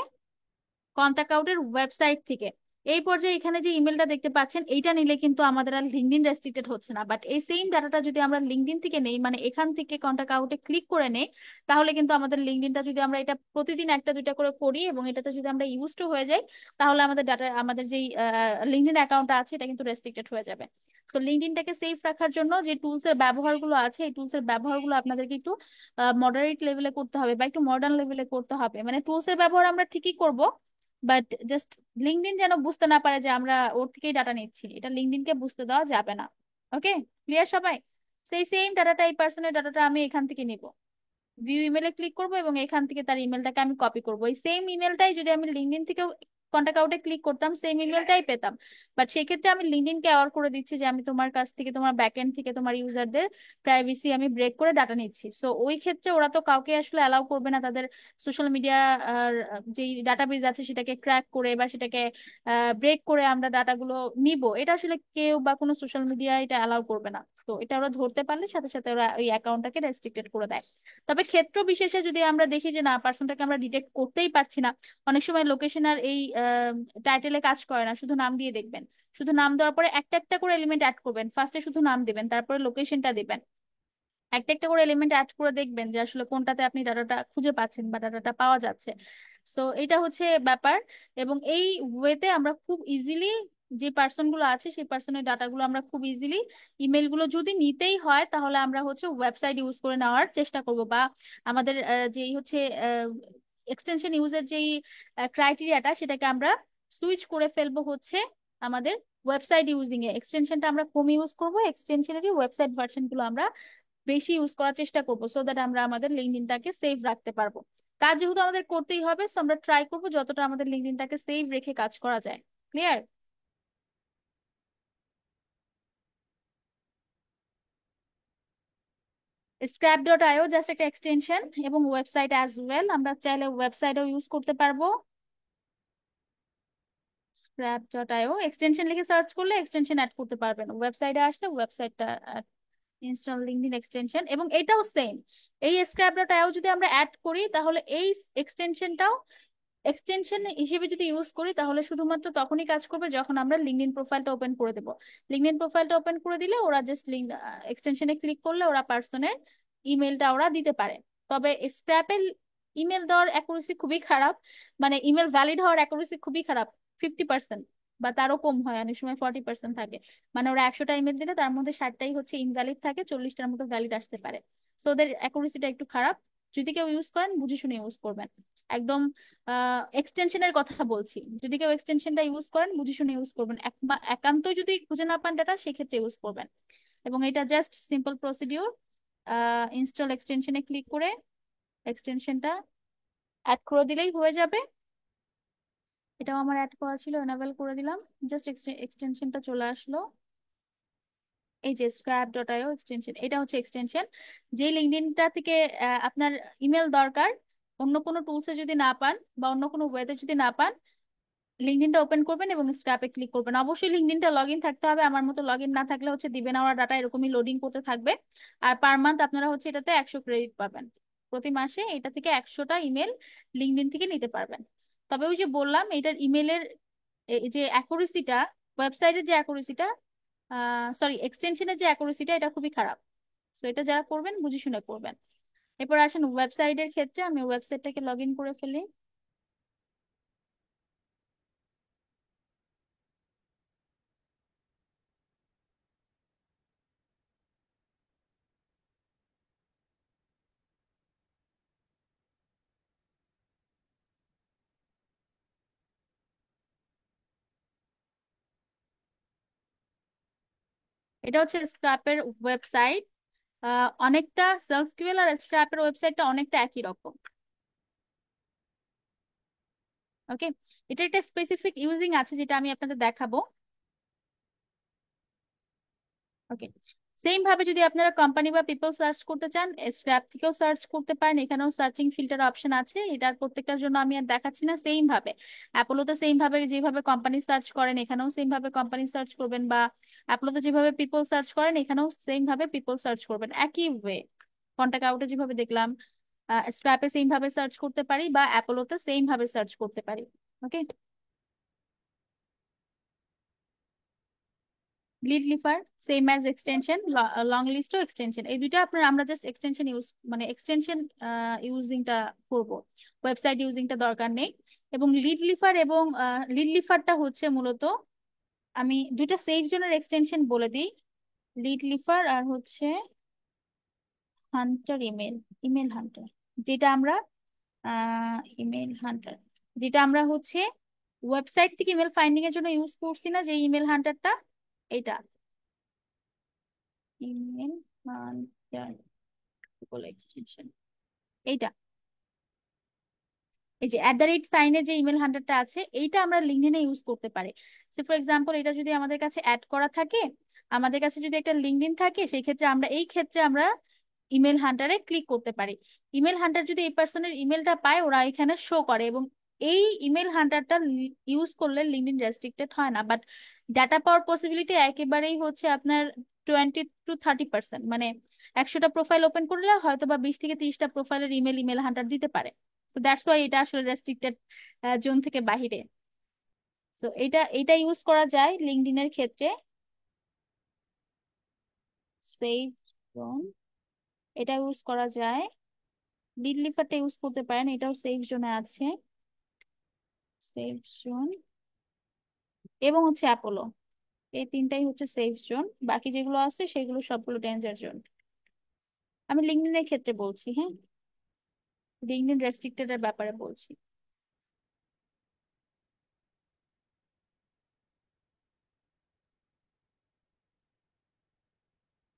কন্টাক্ট আউটের ওয়েবসাইট থেকে। এই পর্যায়ে এখানে যে ইমেলটা দেখতে পাচ্ছেন, এইটা নিলে কিন্তু আমাদের আর লিঙ্কডইন রেস্ট্রিক্টেড হচ্ছে না, বাট এই সেম ডাটাটা যদি আমরা লিঙ্কডইন থেকে নেই, মানে এখান থেকে কন্টাক্ট আউটে ক্লিক করে নেই, তাহলে কিন্তু আমাদের লিঙ্কডইনটা যদি আমরা এটা প্রতিদিন একটা দুইটা করে করি এবং এটাতে যদি আমরা ইউজ টু হয়ে যাই, তাহলে আমাদের ডাটা, আমাদের যেই লিঙ্কডইন অ্যাকাউন্টটা আছে এটা কিন্তু রেস্ট্রিক্টেড হয়ে যাবে। সো লিঙ্কডইনটাকে সেফ রাখার জন্য যে টুলস এর ব্যবহারগুলো আছে, এই টুলস এর ব্যবহারগুলো আপনাদেরকে একটু মডারেট লেভেলে করতে হবে বা একটু মডার্ন লেভেলে করতে হবে। মানে টুলস এর ব্যবহার আমরা ঠিকই করব, বাট জাস্ট লিঙ্কডইন যেন বুঝতে না পারে যে আমরা ওর থেকেই ডাটা নিচ্ছি, এটা লিঙ্কডইনকে বুঝতে দেওয়া যাবে না। ওকে, ক্লিয়ার সবাই? সেই সেম ডাটাটা, এই পার্সনের ডাটাটা আমি এখান থেকে নিব, ভিউ ইমেলে ক্লিক করব এবং এখান থেকে তার ইমেলটাকে আমি কপি করব। এই সেম ইমেলটাই যদি আমি লিঙ্কডইন থেকেও কন্টাক্ট আউটে ক্লিক করতাম, সেম ইমেলটাই পেতাম। বাট সেক্ষেত্রে আমি লিঙ্কডইনকে অ্যাওয়ার করে দিচ্ছি যে আমি তোমার কাছ থেকে, তোমার ব্যাকএন্ড থেকে তোমার ইউজারদের প্রাইভেসি আমি ব্রেক করে ডাটা নিচ্ছি। সো ওই ক্ষেত্রে ওরা তো কাউকে আসলে অ্যালাউ করবে না তাদের সোশ্যাল মিডিয়া আর যেই ডাটাবেজ আছে সেটাকে ক্র্যাক করে বা সেটাকে ব্রেক করে আমরা ডাটাগুলো নিব, এটা আসলে কেউ বা কোনো সোশ্যাল মিডিয়া এটা অ্যালাউ করবে না। তো এটা ওরা ধরতে পারলে সাথে সাথে ওরা ওই অ্যাকাউন্টটাকে রেস্ট্রিক্টেড করে দেয়। তবে ক্ষেত্র বিশেষে যদি আমরা দেখি যে না, পার্সনটাকে আমরা ডিটেক্ট করতেই পারছি না, অনেক সময় লোকেশন আর এই টাইটেলে কাজ করে না, শুধু নাম দিয়ে দেখবেন। শুধু নাম দেওয়ার পরে একটা একটা করে এলিমেন্ট অ্যাড করবেন, ফার্স্টে শুধু নাম দিবেন, তারপরে লোকেশনটা দিবেন, একটা একটা করে এলিমেন্ট অ্যাড করে দেখবেন যে আসলে কোনটাতে আপনি ডাটাটা খুঁজে পাচ্ছেন বা ডাটাটা পাওয়া যাচ্ছে। সো এটা হচ্ছে ব্যাপার। এবং এই ওয়েতে আমরা খুব ইজিলি যে পার্সন গুলো আছে সেই পার্সনের ডাটাগুলো আমরা খুব ইজিলি, ইমেল গুলো যদি নিতেই হয় তাহলে আমরা হচ্ছে ওয়েবসাইট ইউজ করে নেওয়ার চেষ্টা করব, বা আমাদের যেই হচ্ছে এক্সটেনশন ইউজের যেই ক্রাইটেরিয়াটা সেটাকে আমরা সুইচ করে ফেলবো হচ্ছে আমাদের ওয়েবসাইট ইউজিং এ। এক্সটেনশনটা আমরা কম ইউজ করবো, এক্সটেনশনেরই ওয়েবসাইট ভার্সন গুলো আমরা বেশি ইউজ করার চেষ্টা করবো, সো দ্যাট আমরা আমাদের লিঙ্কডইনটাকে সেভ রাখতে পারবো। কাজ যেহেতু আমাদের করতেই হবে, সো আমরা ট্রাই করবো যতটা আমাদের লিঙ্কডইনটাকে সেভ রেখে কাজ করা যায়। ক্লিয়ার? স্ক্র্যাপ ডট আইও জাস্ট একটা এক্সটেনশন, এবং ওয়েবসাইট অ্যাজ ওয়েল, আমরা চাইলে ওয়েবসাইটও ইউজ করতে পারবো। স্ক্র্যাপ ডট আইও এক্সটেনশন লিখে সার্চ করলে এক্সটেনশন অ্যাড করতে পারবেন, ওয়েবসাইটে আসলে ওয়েবসাইটটা ইনস্টল লিঙ্কডইন এক্সটেনশন, এবং এটাও সেম। এই স্ক্র্যাপ ডট আইও যদি আমরা অ্যাড করি তাহলে এই এক্সটেনশনটাও এক্সটেনশন হিসেবে যদি ইউজ করি তাহলে শুধুমাত্র তখনই কাজ করবে যখন আমরা লিঙ্কডইন প্রোফাইলটা ওপেন করে দেবো। লিঙ্কডইন প্রোফাইলটা ওপেন করে দিলে ওরা জাস্ট লিঙ্ক এক্সটেনশনে ক্লিক করলে ওরা পার্সনের ইমেলটা ওরা দিতে পারে। তবে স্ক্র্যাপের ইমেল দেওয়ার অ্যাকুরেসি খুবই খারাপ, মানে ইমেল ভ্যালিড হওয়ার অ্যাকুরেসি খুবই খারাপ। 50% বা তারও কম হয়, অনেক সময় 40% থাকে। মানে ওরা 100টা ইমেল দিলে তার মধ্যে 60টাই হচ্ছে ইনভ্যালিড থাকে, 40টার মতো ভ্যালিড আসতে পারে। সো ওদের অ্যাকুরেসিটা একটু খারাপ। যদি কেউ ইউজ করেন বুঝে শুনে ইউজ করবেন একদম। এক্সটেনশনের কথা বলছি, যদি কেউ এক্সটেনশনটা ইউজ করেন বুঝে শুনে ইউজ করবেন। একান্ত যদি খুঁজে না পান ডাটা, সেক্ষেত্রে ইউজ করবেন। এবং এটা জাস্ট সিম্পল প্রসিডিউর। ইনস্টল এক্সটেনশনে ক্লিক করে এক্সটেনশনটা অ্যাড করে দিলেই হয়ে যাবে। এটাও আমার অ্যাড করা ছিল, এনাবেল করে দিলাম। জাস্ট এক্সটেনশনটা চলে আসলো। এই যে স্ক্র্যাপ ডট আইও এক্সটেনশন, এটা হচ্ছে এক্সটেনশন। যে লিঙ্কডইনটা থেকে আপনার ইমেল দরকার, অন্য কোনো টুলসে যদি না পান বা অন্য কোনো ওয়েতে যদি না পান, লিঙ্কডইনটা ওপেন করবেন এবং স্ক্র্যাপে ক্লিক করবেন। অবশ্যই লিঙ্কডইনটা লগ ইন থাকতে হবে, আমার মতো লগ ইন না থাকলে হচ্ছে দিবে না ওরা ডাটা, এরকমই লোডিং করতে থাকবে। আর পার মান্থ আপনারা হচ্ছে এটাতে 100 ক্রেডিট পাবেন। প্রতি মাসে এটা থেকে 100টা ইমেল লিঙ্কডইন থেকে নিতে পারবেন। তবে ওই যে বললাম এটার ইমেলের যে অ্যাকুরেসিটা, ওয়েবসাইটের যে অ্যাকুরেসিটা, সরি এক্সটেনশনের যে অ্যাকুরেসিটা, এটা খুবই খারাপ। তো এটা যারা করবেন বুঝে শুনে করবেন। এরপর আসেন ওয়েবসাইটের ক্ষেত্রে, আমি ওয়েবসাইটটাকে লগ ইন করে ফেলি। এটা হচ্ছে স্ক্র্যাপের ওয়েবসাইট। অনেকটা সেলফ কিউএল আর স্ক্র্যাপের ওয়েবসাইটটা অনেকটা একই রকম। ওকে, এটা একটা স্পেসিফিক ইউজিং আছে যেটা আমি আপনাদের দেখাবো। ওকে, সেম ভাবে যদি আপনারা কোম্পানি বা পিপল সার্চ করতে চান, স্ক্র্যাপ থেকেও সার্চ করতে পারেন। এখানেও সার্চিং ফিল্টার অপশন আছে, এটার প্রত্যেকটার জন্য আমি আর দেখাচ্ছি না। সেম ভাবে অ্যাপোলোতে সেম ভাবে যেভাবে কোম্পানি সার্চ করেন এখানেও সেম ভাবে কোম্পানি সার্চ করবেন, বা অ্যাপোলোতে যেভাবে পিপল সার্চ করেন এখানেও সেম ভাবে পিপল সার্চ করবেন, একই ওয়ে। কন্টাক্ট আউটে যেভাবে দেখলাম, স্ক্র্যাপে সেম ভাবে সার্চ করতে পারি, বা অ্যাপোলোতে সেম ভাবে সার্চ করতে পারি। Okay, lead leaper same as extension, long লিস্টও এক্সটেনশন। এই দুইটা আপনার আমরা জাস্ট এক্সটেনশন ইউজ, মানে এক্সটেনশন ইউজিংটা করব, ওয়েবসাইট ইউজিংটা দরকার নেই। এবং লিড লিফার এবং লিড লিফারটা হচ্ছে মূলত, আমি দুইটা সেভ জোনের এক্সটেনশন বলে দিই। লিড লিফার আর হচ্ছে হান্টার ইমেল, ইমেল হান্টার, যেটা আমরা ইমেল হান্টার, যেটা আমরা হচ্ছে ওয়েবসাইট থেকে ইমেল ফাইন্ডিং এর জন্য ইউজ করছি না, যে ইমেল হান্টারটা, এটা ইমেল হান্টার বলে এক্সটেনশন, এইটা। এই যে @সাইনের যে ইমেল হান্টারটা আছে, এইটা আমরা লিঙ্কডইনে ইউজ করতে পারি। সে ফর এক্সাম্পল এটা যদি আমাদের কাছে অ্যাড করা থাকে, আমাদের কাছে যদি একটা লিঙ্কডইন থাকে, সেই ক্ষেত্রে আমরা এই ক্ষেত্রে আমরা ইমেল হান্টারে ক্লিক করতে পারি। ইমেল হান্টার যদি এই পার্সনের ইমেলটা পায়, ওরা এখানে শো করে। এবং এই ইমেল হান্টারটা ইউজ করলে লিঙ্কডইন রেস্ট্রিক্টেড হয় না, বাট ডাটা পাওয়ার পসিবিলিটি একেবারেই হচ্ছে আপনার 20 to 30%। মানে 100টা প্রোফাইল ওপেন করলে হয়তো বা 20 থেকে 30টা প্রোফাইলের ইমেল ইমেল হান্টার দিতে পারে। তো দ্যাটস ওয়াই এটা আসলে রেস্ট্রিক্টেড জোন থেকে বাহিরে। তো এটা ইউজ করা যায় লিঙ্কডইনের ক্ষেত্রে। সেভ জোন, এটা ইউজ করা যায়। লিড লিফারটা ইউজ করতে পারেন, এটাও সেফ জোনে আছে। সেফ জোন এবং হচ্ছে অ্যাপোলো, এই তিনটাই হচ্ছে সেফ জোন। বাকি যেগুলো আছে সেগুলো সবগুলো ডেঞ্জার জোন। আমি লিঙ্কডইনের ক্ষেত্রে বলছি, হ্যাঁ, লিঙ্কডইন রেস্ট্রিক্টেড এর ব্যাপারে বলছি।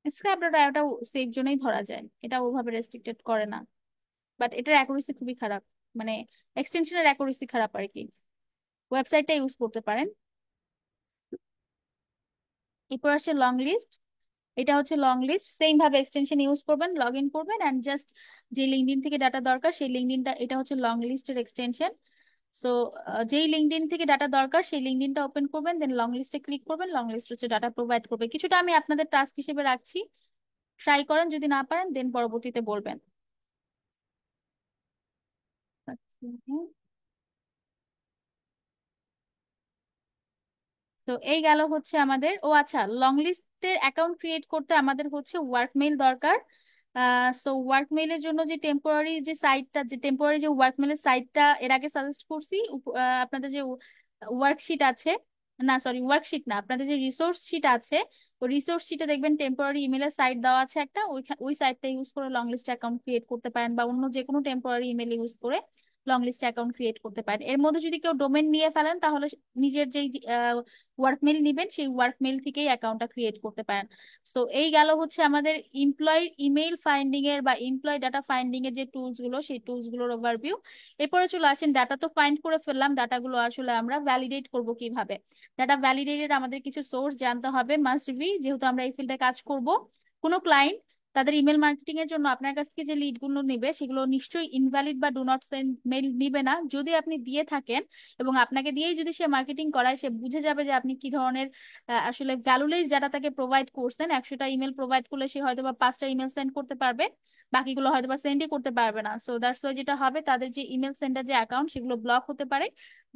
স্ক্র্যাপ ডট ওটাও সেফ জোনেই ধরা যায়, এটা ওভাবে রেস্ট্রিক্টেড করে না। বাট এটার অ্যাকুরেসি খুবই খারাপ, মানে এক্সটেনশনের অ্যাকুরেসি খারাপ আর কি। ওয়েবসাইটটা ইউজ করতে পারেন। এরপর আসছে লং লিস্ট। এটা হচ্ছে লং লিস্ট, সেম ভাবে এক্সটেনশন ইউজ করবেন, লগ ইন করবেন এন্ড জাস্ট যে লিঙ্কডইন থেকে ডাটা দরকার সেই লিঙ্কডইনটা, এটা হচ্ছে লং লিস্টের এক্সটেনশন। সো যেই লিঙ্কডইন থেকে ডাটা দরকার সেই লিঙ্কডইনটা ওপেন করবেন, দেন লং লিস্টে ক্লিক করবেন। লং লিস্ট হচ্ছে ডাটা প্রোভাইড করবে। কিছুটা আমি আপনাদের টাস্ক হিসেবে রাখছি, ট্রাই করেন, যদি না পারেন দেন পরবর্তীতে বলবেন। আচ্ছা, তো এই গেল হচ্ছে আমাদের। ও আচ্ছা, লং লিস্টের অ্যাকাউন্ট ক্রিয়েট করতে আমাদের হচ্ছে ওয়ার্ক মেইল দরকার। সো ওয়ার্ক মেইলের জন্য যে টেম্পোরারি যে সাইটটা, যে টেম্পোরারি যে ওয়ার্ক মেইলের সাইটটা এর আগে সাজেস্ট করছি, আপনাদের যে ওয়ার্কশিট আছে, না সরি ওয়ার্কশিট না, আপনাদের যে রিসোর্স শিট আছে, ওই রিসোর্স শিটে দেখবেন টেম্পোরারি ইমেলের সাইট দেওয়া আছে একটা, ওই সাইটটা ইউজ করে লং লিস্ট অ্যাকাউন্ট ক্রিয়েট করতে পারেন, বা অন্য যে কোনো টেম্পোরারি ইমেল ইউজ করে লং লিস্ট অ্যাকাউন্ট ক্রিয়েট করতে পারেন। এর মধ্যে যদি কেউ ডোমেন নিয়ে ফেলেন তাহলে নিজের যেই ওয়ার্কমেল নিবেন সেই ওয়ার্কমেল থেকেই অ্যাকাউন্টটা ক্রিয়েট করতে পারেন। সো এই গেল হচ্ছে আমাদের এমপ্লয় ইমেল ফাইন্ডিং এর বা এমপ্লয় ডাটা ফাইন্ডিং এর যে টুলস গুলো, সেই টুলস গুলোর ওভারভিউ। এরপরে চলে আসেন, ডাটা তো ফাইন্ড করে ফেললাম, ডাটাগুলো আসলে আমরা ভ্যালিডেট করব কিভাবে। ডাটা ভ্যালিডেটের আমাদের কিছু সোর্স জানতে হবে, মাস্ট বি, যেহেতু আমরা এই ফিল্ডে কাজ করব। কোনো ক্লায়েন্ট তাদের ইমেল মার্কেটিং এর জন্য আপনার কাছ থেকে যে লিড গুলো নিবে সেগুলো নিশ্চয়ই ইনভ্যালিড বা ডু নট সেন্ড মেল নিবে না। যদি আপনি দিয়ে থাকেন এবং আপনাকে দিয়েই যদি সে মার্কেটিং করায়, সে বুঝে যাবে যে আপনি কি ধরনের আসলে ভ্যালুলেস ডাটা তাকে প্রোভাইড করছেন। 100টা ইমেল প্রোভাইড করলে সে হয়তো বা 5টা ইমেল সেন্ড করতে পারবে, বাকিগুলো হয়তো বা সেন্ডই করতে পারবে না। সো দ্যাটস ওয়াই যেটা হবে, তাদের যে ইমেল সেন্ডার যে অ্যাকাউন্ট সেগুলো ব্লক হতে পারে,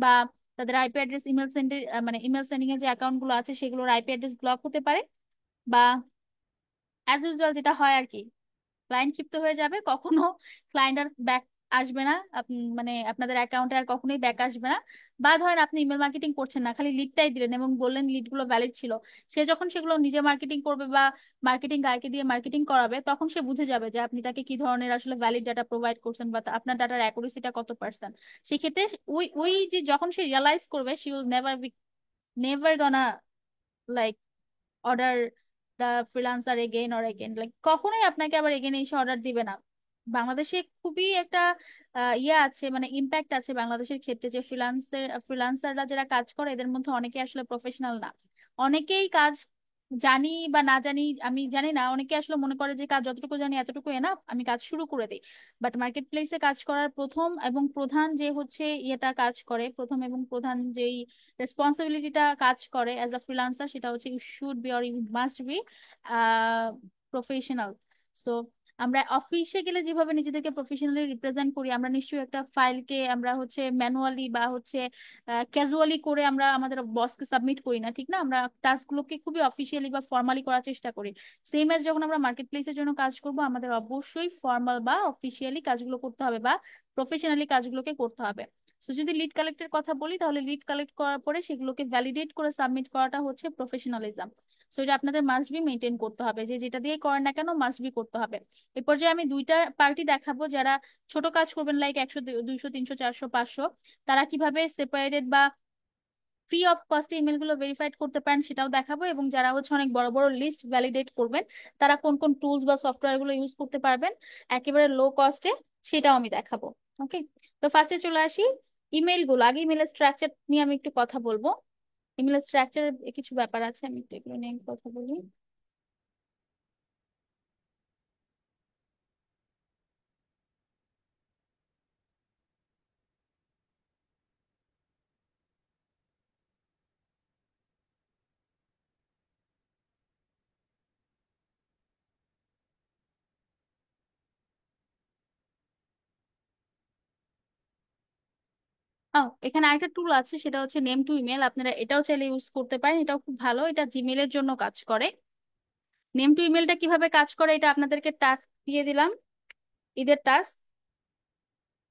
বা তাদের আইপি অ্যাড্রেস ইমেল সেন্ডের মানে ইমেল সেন্ডিং এর যে অ্যাকাউন্ট গুলো আছে সেগুলোর আইপি অ্যাড্রেস ব্লক হতে পারে, বা অ্যাজ ইউজুয়াল যেটা হয় আর কি, ক্লায়েন্ট ক্ষিপ্ত হয়ে যাবে, কখনো ক্লায়েন্ট আর ব্যাক আসবে না, মানে আপনাদের অ্যাকাউন্টে আর কখনোই ব্যাক আসবে না। বা ধরেন আপনি ইমেল মার্কেটিং করছেন না, খালি লিডটাই দিলেন এবং বললেন লিডগুলো ভ্যালিড ছিল, সে যখন সেগুলো নিজে মার্কেটিং করবে বা মার্কেটিং গাইকে দিয়ে মার্কেটিং করাবে, তখন সে বুঝে যাবে যে আপনি তাকে কি ধরনের আসলে ভ্যালিড ডাটা প্রোভাইড করছেন বা আপনার ডাটার অ্যাকুরেসিটা কত পার্সেন্ট। সেক্ষেত্রে ওই ওই যে যখন সে রিয়ালাইজ করবে, she will never be, never gonna like order the freelancer again or again, like কখনোই আপনাকে আবার এগেইন এসে অর্ডার দিবে না। বাংলাদেশে খুবই একটা ইয়ে আছে, মানে ইম্প্যাক্ট আছে বাংলাদেশের ক্ষেত্রে, যে ফ্রিল্যান্সাররা যারা কাজ করে এদের মধ্যে অনেকে আসলে প্রফেশনাল না। অনেকেই কাজ জানি বা না জানি আমি জানি না, অনেকে আসলে মনে করে যে কাজ যতটুকু জানি এতটুকু এনাফ, আমি কাজ শুরু করে দিই। বাট মার্কেট প্লেসে কাজ করার প্রথম এবং প্রধান যে হচ্ছে ইয়েটা কাজ করে, প্রথম এবং প্রধান যেই রেসপন্সিবিলিটিটা কাজ করে অ্যাজ আ ফ্রিল্যান্সার, সেটা হচ্ছে you should be or you must be professional. So আমরা অফিসে গেলে যেভাবে নিজেদেরকে প্রফেশনালি রিপ্রেজেন্ট করি, আমরা নিশ্চয়ই একটা ফাইলকে আমরা হচ্ছে ম্যানুয়ালি বা হচ্ছে ক্যাজুয়ালি করে আমরা আমাদের বসকে সাবমিট করি না, ঠিক না? আমরা টাস্কগুলোকে খুবই অফিসিয়ালি বা ফর্মালি করার চেষ্টা করি। সেম এজ যখন আমরা মার্কেট প্লেসের জন্য কাজ করব, আমাদের অবশ্যই ফর্মাল বা অফিসিয়ালি কাজগুলো করতে হবে বা প্রফেশনালি কাজগুলোকে করতে হবে। তো যদি লিড কালেক্টের কথা বলি, তাহলে লিড কালেক্ট করার পরে সেগুলোকে ভ্যালিডেট করে সাবমিট করাটা হচ্ছে প্রফেশনালিজম। সো এটা আপনাদের মাস্ট বি মেনটেন করতে হবে, যে যেটা দিয়ে করেন না কেন মাস্ট বি করতে হবে। এ পর্যায়ে আমি দুইটা পার্টি দেখাবো যারা ছোট কাজ করবেন, লাইক 100 200 300 400 500, তারা কিভাবে সেপারেটেড বা ফ্রি অফ কস্টে ইমেল গুলো ভেরিফাইড করতে পারেন সেটাও দেখাবো, এবং যারা হচ্ছে অনেক বড় বড় লিস্ট ভ্যালিডেট করবেন তারা কোন কোন টুলস বা সফটওয়্যার গুলো ইউজ করতে পারবেন একেবারে লো কস্টে, সেটাও আমি দেখাবো। ওকে, তো ফার্স্টে চলে আসি ইমেল গুলো। আগে ইমেলের স্ট্রাকচার নিয়ে আমি একটু কথা বলবো। ইমেলের স্ট্রাকচারের কিছু ব্যাপার আছে, আমি একটু এগুলো নিয়ে কথা বলি। ও, এখানে আরেকটা টুল আছে, সেটা হচ্ছে নেম টু ইমেল। আপনারা এটাও চাইলে ইউজ করতে পারেন, এটাও খুব ভালো, এটা জিমেলের জন্য কাজ করে। নেম টু ইমেলটা কিভাবে কাজ করে এটা আপনাদেরকে টাস্ক দিয়ে দিলাম, ঈদের টাস্ক।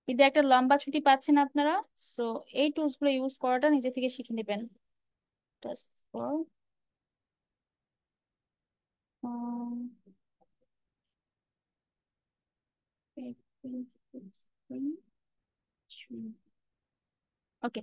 ঈদে একটা লম্বা ছুটি পাচ্ছেন আপনারা, সো এই টুলস গুলো ইউজ করাটা নিজে থেকে শিখে নেবেন। টাস্ক ফর ওকে,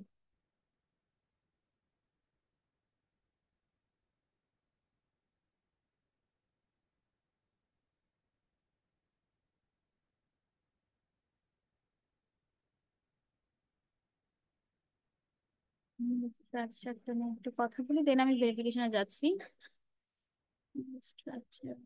স্ট্রাকচারটা নিয়ে একটু কথা বলি, দেন আমি ভেরিফিকেশনে যাচ্ছি। স্ট্রাকচার,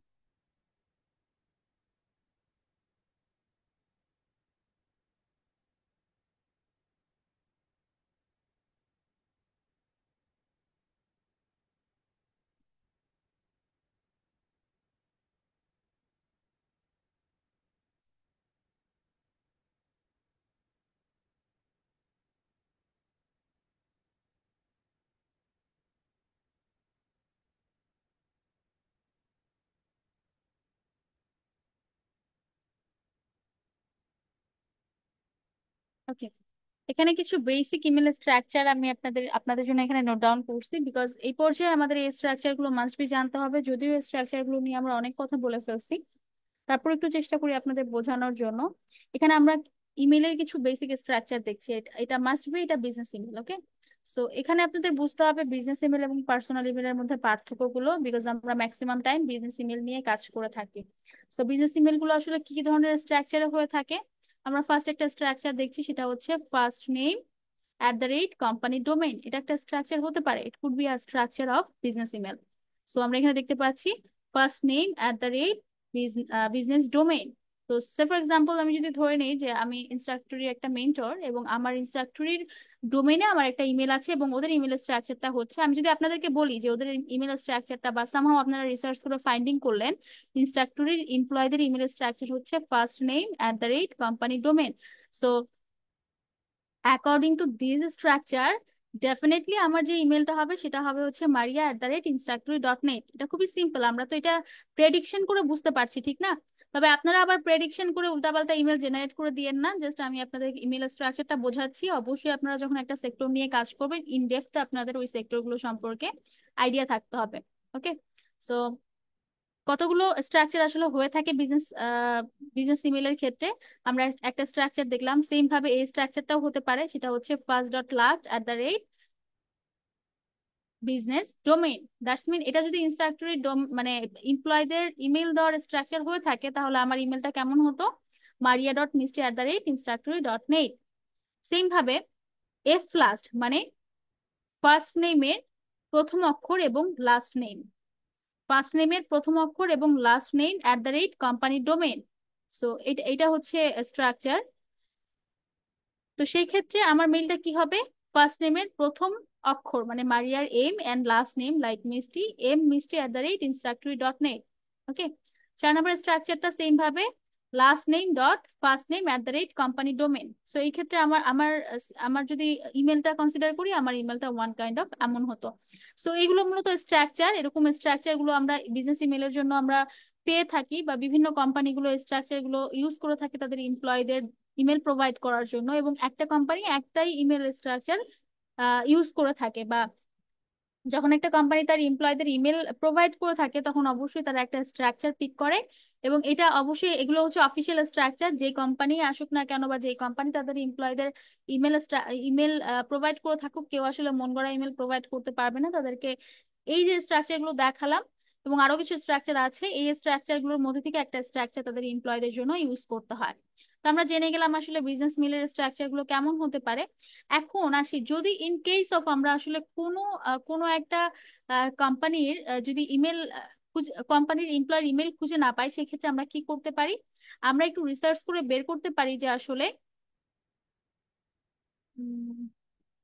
ওকে, এখানে কিছু বেসিক ইমেল স্ট্রাকচার আমি আপনাদের আপনাদের জন্য এখানে নোট ডাউন করছি, বিকজ এই পর্যায়ে আমাদের এই স্ট্রাকচার গুলো মাস্ট বি জানতে হবে, যদিও এই স্ট্রাকচার গুলো নিয়ে আমরা অনেক কথা বলে ফেলছি। তারপর একটু চেষ্টা করি আপনাদের বোঝানোর জন্য। এখানে আমরা ইমেলের কিছু বেসিক স্ট্রাকচার দেখছি, এটা এটা মাস্ট বি, এটা বিজনেস ইমেল। ওকে, সো এখানে আপনাদের বুঝতে হবে বিজনেস ইমেল এবং পার্সোনাল ইমেলের মধ্যে পার্থক্যগুলো, বিকজ আমরা ম্যাক্সিমাম টাইম বিজনেস ইমেল নিয়ে কাজ করে থাকি। সো বিজনেস ইমেল গুলো আসলে কি কি ধরনের স্ট্রাকচারে হয়ে থাকে, আমরা ফার্স্ট একটা স্ট্রাকচার দেখছি, সেটা হচ্ছে ফার্স্ট নেম @কোম্পানি ডোমেইন। এটা একটা স্ট্রাকচার হতে পারে, it could be a structure of business email. So আমরা এখানে দেখতে পাচ্ছি ফার্স্ট নেম বিজনেস ডোমেইন। তো সে ফর এক্সাম্পল আমি যদি ধরে নিই যে আমি ইনস্ট্রাক্টরির একটা মেন্টর, এবং আমার ইনস্ট্রাক্টরির ডোমেইনে আমার একটা ইমেল আছে, এবং ওদের ইমেল স্ট্রাকচারটা হচ্ছে, আমি যদি আপনাদেরকে বলি যে ওদের ইমেল স্ট্রাকচারটা, বা সামহাও আপনারা রিসার্চ করে ফাইন্ডিং করলেন ইনস্ট্রাক্টরির এমপ্লয়ীদের ইমেল স্ট্রাকচার হচ্ছে first name company domain. So according to this structure, definitely আমার যে ইমেলটা হবে সেটা হবে হচ্ছে maria@instructory.net। এটা খুবই সিম্পল, আমরা তো এটা প্রেডিকশন করে বুঝতে পারছি, ঠিক না? তবে আপনারা আবার প্রেডিকশন করে উল্টাপাল্টা ইমেল জেনারেট করে দিয়েন না, জাস্ট আমি আপনাদের ইমেল স্ট্রাকচারটা বোঝাচ্ছি। অবশ্যই আপনারা যখন একটা সেক্টর নিয়ে কাজ করবেন, ইন ডেপথ আপনাদের ওই সেক্টর গুলো সম্পর্কে আইডিয়া থাকতে হবে। ওকে, সো কতগুলো স্ট্রাকচার আসলে হয়ে থাকে বিজনেস ইমেলের ক্ষেত্রে। আমরা একটা স্ট্রাকচার দেখলাম, সেম ভাবে এই স্ট্রাকচারটাও হতে পারে, সেটা হচ্ছে first.last business domain. That's mean এটা যদি ইনস্ট্রাক্টরি মানে এমপ্লয়ীদের ইমেল দেওয়ার স্ট্রাকচার হয়ে থাকে, তাহলে আমার ইমেলটা কেমন হতো, maria.misty@instructory.net। সেম ভাবে এফ লাস্ট মানে ফার্স্ট নেমের প্রথম অক্ষর এবং লাস্ট নেম, ফার্স্ট নেমের প্রথম অক্ষর এবং last name company domain. So এটা এটা হচ্ছে স্ট্রাকচার। তো সেই ক্ষেত্রে আমার মেইলটা কি হবে, ফার্স্ট নেমের প্রথম অক্ষর মানে মারিয়ার M and last name like Misti, misti@instructory.net। Okay, 4 number স্ট্রাকচারটা সেম ভাবে last name dot first name company domain. So এই ক্ষেত্রে আমার আমার আমার যদি ইমেলটা কনসিডার করি, আমার ইমেলটা ওয়ান কাইন্ড অফ এমন হতো। সো এইগুলো মূলত স্ট্রাকচার, এরকম স্ট্রাকচার গুলো আমরা বিজনেস ইমেলের জন্য আমরা পেয়ে থাকি, বা বিভিন্ন কোম্পানিগুলো স্ট্রাকচার গুলো ইউজ করে থাকে তাদের এমপ্লয়ীদের ইমেল প্রোভাইড করার জন্য, এবং একটা কোম্পানি একটাই ইমেল স্ট্রাকচার ইউজ করে থাকে, বা যখন একটা কোম্পানি তার এমপ্লয়ীদের ইমেল প্রোভাইড করে থাকে তখন অবশ্যই তারা একটা স্ট্রাকচার পিক করে। এবং এটা অবশ্যই এগুলো হচ্ছে অফিসিয়াল স্ট্রাকচার, যে কোম্পানি আসুক না কেন বা যে কোম্পানি তাদের এমপ্লয়ীদের ইমেল ইমেল প্রোভাইড করে থাকুক, কেউ আসলে মন গড়া ইমেল প্রোভাইড করতে পারবে না তাদেরকে। এই যে স্ট্রাকচার গুলো দেখালাম এবং আরো কিছু স্ট্রাকচার আছে, এই স্ট্রাকচার গুলোর মধ্যে থেকে একটা স্ট্রাকচার তাদের এমপ্লয়ীদের জন্য ইউজ করতে হয়। তো আমরা জেনে গেলাম আসলে বিজনেস মেলের স্ট্রাকচার গুলো কেমন হতে পারে। এখন আসি, যদি ইন কেস অফ আমরা আসলে কোনো কোনো একটা কোম্পানির যদি ইমেল কোম্পানির এমপ্লয়ের ইমেল খুঁজে না পাই, সেক্ষেত্রে আমরা কি করতে পারি, আমরা একটু রিসার্চ করে বের করতে পারি যে আসলে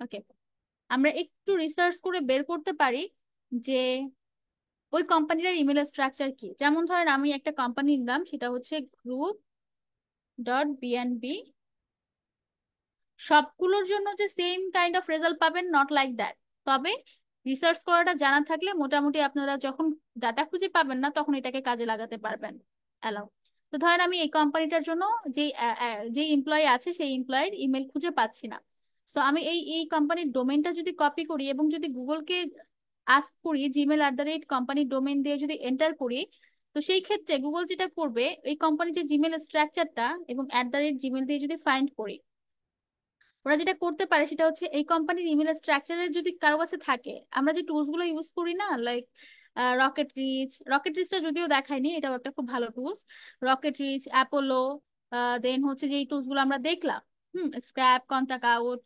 ওকে, আমরা একটু রিসার্চ করে বের করতে পারি যে ওই কোম্পানিটার ইমেল স্ট্রাকচার কি। যেমন ধরেন আমি একটা কোম্পানি নিলাম, সেটা হচ্ছে group.bnb। সবগুলোর জন্য যে সেম কাইন্ড অফ রেজাল্ট পাবেন, নট লাইক দ্যাট। তবে রিসার্চ করাটা জানা থাকলে মোটামুটি আপনারা যখন ডাটা খুঁজে পাবেন না তখন এটাকে কাজে লাগাতে পারবেন। অ্যালাউ, তো ধরেন আমি এই কোম্পানিটার জন্য যে যে এমপ্লয়ি আছে সেই এমপ্লয়ের ইমেল খুঁজে পাচ্ছি না। সো আমি এই এই কোম্পানির ডোমেনটা যদি কপি করি এবং যদি গুগলকে আস্ক করি gmail@কোম্পানি ডোমেন দিয়ে যদি এন্টার করি, তো সেই ক্ষেত্রে গুগল যেটা করবে, এই কোম্পানির যে জিমেল স্ট্রাকচারটা এবং @জিমেল দিয়ে যদি ফাইন্ড করি, ওরা যেটা করতে পারে সেটা হচ্ছে এই কোম্পানির ইমেল স্ট্রাকচারের যদি কারো কাছে থাকে, আমরা যে টুলস গুলো ইউজ করি না, লাইক রকেট রিচটা যদিও দেখায়নি, এটাও একটা খুব ভালো tools, Rocket Reach, Apollo, then হচ্ছে যে টুলস গুলো আমরা দেখলাম, scrap, contact out,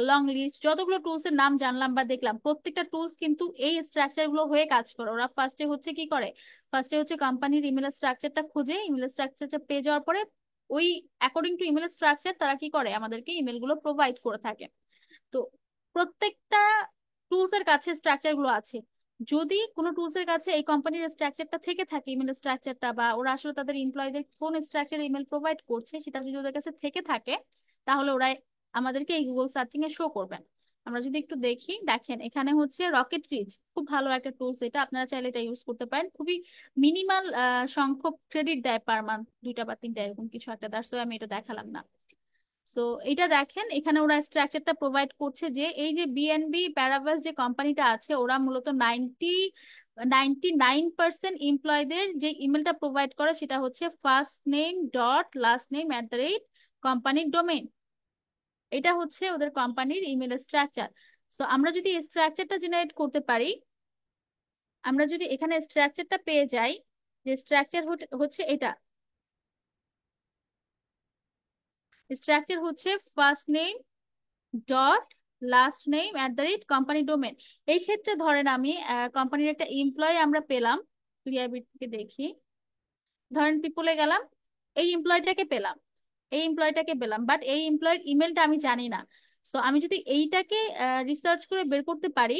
long list, যতগুলো টুলস এর নাম জানলাম বা দেখলাম, প্রত্যেকটা টুলস কিন্তু এই স্ট্রাকচার গুলো হয়ে কাজ করে। ওরা ফার্স্টে হচ্ছে কি করে, ফার্স্টে হচ্ছে কোম্পানির ইমেল স্ট্রাকচারটা খুঁজে, ইমেল স্ট্রাকচারটা পেয়ে যাওয়ার পরে ওই অ্যাকর্ডিং টু ইমেল স্ট্রাকচার তারা কি করে, আমাদেরকে ইমেল গুলো প্রোভাইড করে থাকে। তো প্রত্যেকটা টুলস এর কাছে স্ট্রাকচার গুলো আছে। যদি কোনো টুলস এর কাছে এই কোম্পানির স্ট্রাকচারটা থেকে থাকে, ইমেল স্ট্রাকচারটা, বা ওরা আসলে তাদের এমপ্লয়ীদের কোন স্ট্রাকচার ইমেল প্রোভাইড করছে সেটা যদি ওদের কাছে থেকে থাকে, তাহলে ওরা আমাদেরকে এই গুগল সার্চিং এ শো করবেন। আমরা যদি একটু দেখি, দেখেন এখানে হচ্ছে রকেট রিচ, খুব ভালো একটা টুলস, এটা আপনারা চাইলে এটা ইউজ করতে পারেন। খুবই মিনিমাল সংখ্যক ক্রেডিট দেয় পার মান্থ, 2টা বা 3টা এরকম কিছু একটা, দ্যাটস ওয়াই আমি এটা দেখালাম না। সো এটা দেখেন এখানে ওরা স্ট্রাকচারটা প্রোভাইড করছে যে এই যে বিএনবি প্যারাভাস যে কোম্পানিটা আছে ওরা মূলত 99% এমপ্লয়ীদের যে ইমেলটা প্রোভাইড করে সেটা হচ্ছে first name dot last name at the rate কোম্পানির ডোমেইন। এটা হচ্ছে ওদের কোম্পানির ইমেল স্ট্রাকচার। সো আমরা যদি স্ট্রাকচারটা জেনারেট করতে পারি, আমরা যদি এখানে স্ট্রাকচারটা পেয়ে যাই, যে স্ট্রাকচার হচ্ছে এটা, স্ট্রাকচার হচ্ছে first name dot last name at the rate company domain. এই ক্ষেত্রে ধরেন আমি কোম্পানির একটা এমপ্লয় আমরা পেলাম, ক্লিয়ারবিট থেকে দেখি, ধরেন পিপলে গেলাম, এই এমপ্লয়টাকে পেলাম, এই এমপ্লয়টাকে পেলাম, বাট এই এমপ্লয়ের ইমেলটা আমি জানি না। সো আমি যদি এইটাকে রিসার্চ করে বের করতে পারি,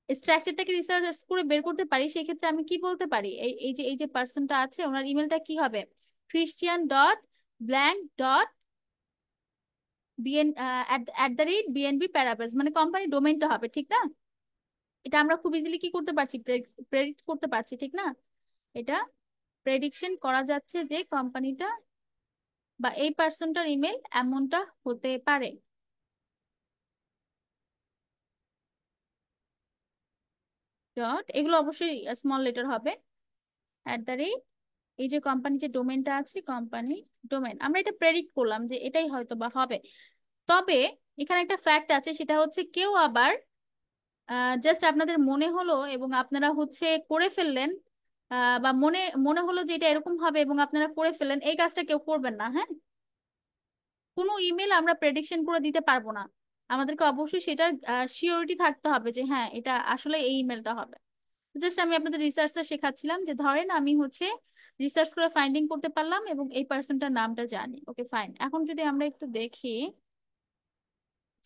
স্ট্রাকচারটাকে রিসার্চ করে বের করতে পারি, সেই ক্ষেত্রে আমি কি বলতে পারি, এই যে পার্সনটা আছে ওনার ইমেলটা কি হবে, Christian dot blank dot BN at the rate BNB প্যারাপাস, মানে কোম্পানি ডোমেইনটা হবে, ঠিক না? এটা আমরা খুব ইজিলি কি করতে পারছি, প্রেডিক্ট করতে পারছি, ঠিক না? এটা প্রেডিকশন করা যাচ্ছে যে কোম্পানিটা বা এই পার্সনটার ইমেল এমনটা হতে পারে। ডট, এগুলো অবশ্যই স্মল লেটার হবে, অ্যাট দ্য রেট, এই যে কোম্পানি যে ডোমেনটা আছে কোম্পানি ডোমেন, আমরা এটা প্রেডিক্ট করলাম যে এটাই হয়তো বা হবে। তবে এখানে একটা ফ্যাক্ট আছে, সেটা হচ্ছে কেউ আবার জাস্ট আপনাদের মনে হলো এবং আপনারা হচ্ছে করে ফেললেন, বা মনে মনে হলো যে এটা এরকম হবে এবং আপনারা করে ফেললেন, এই কাজটা কেউ করবেন না, হ্যাঁ? কোনো ইমেল আমরা প্রেডিকশন করে দিতে পারবো না, আমাদেরকে অবশ্যই সেটার শিওরিটি থাকতে হবে যে হ্যাঁ এটা আসলে এই ইমেলটা হবে। জাস্ট আমি আপনাদের রিসার্চটা শেখাচ্ছিলাম যে ধরেন আমি হচ্ছে রিসার্চ করে ফাইন্ডিং করতে পারলাম এবং এই পার্সনটার নামটা জানি, ওকে ফাইন। এখন যদি আমরা একটু দেখি,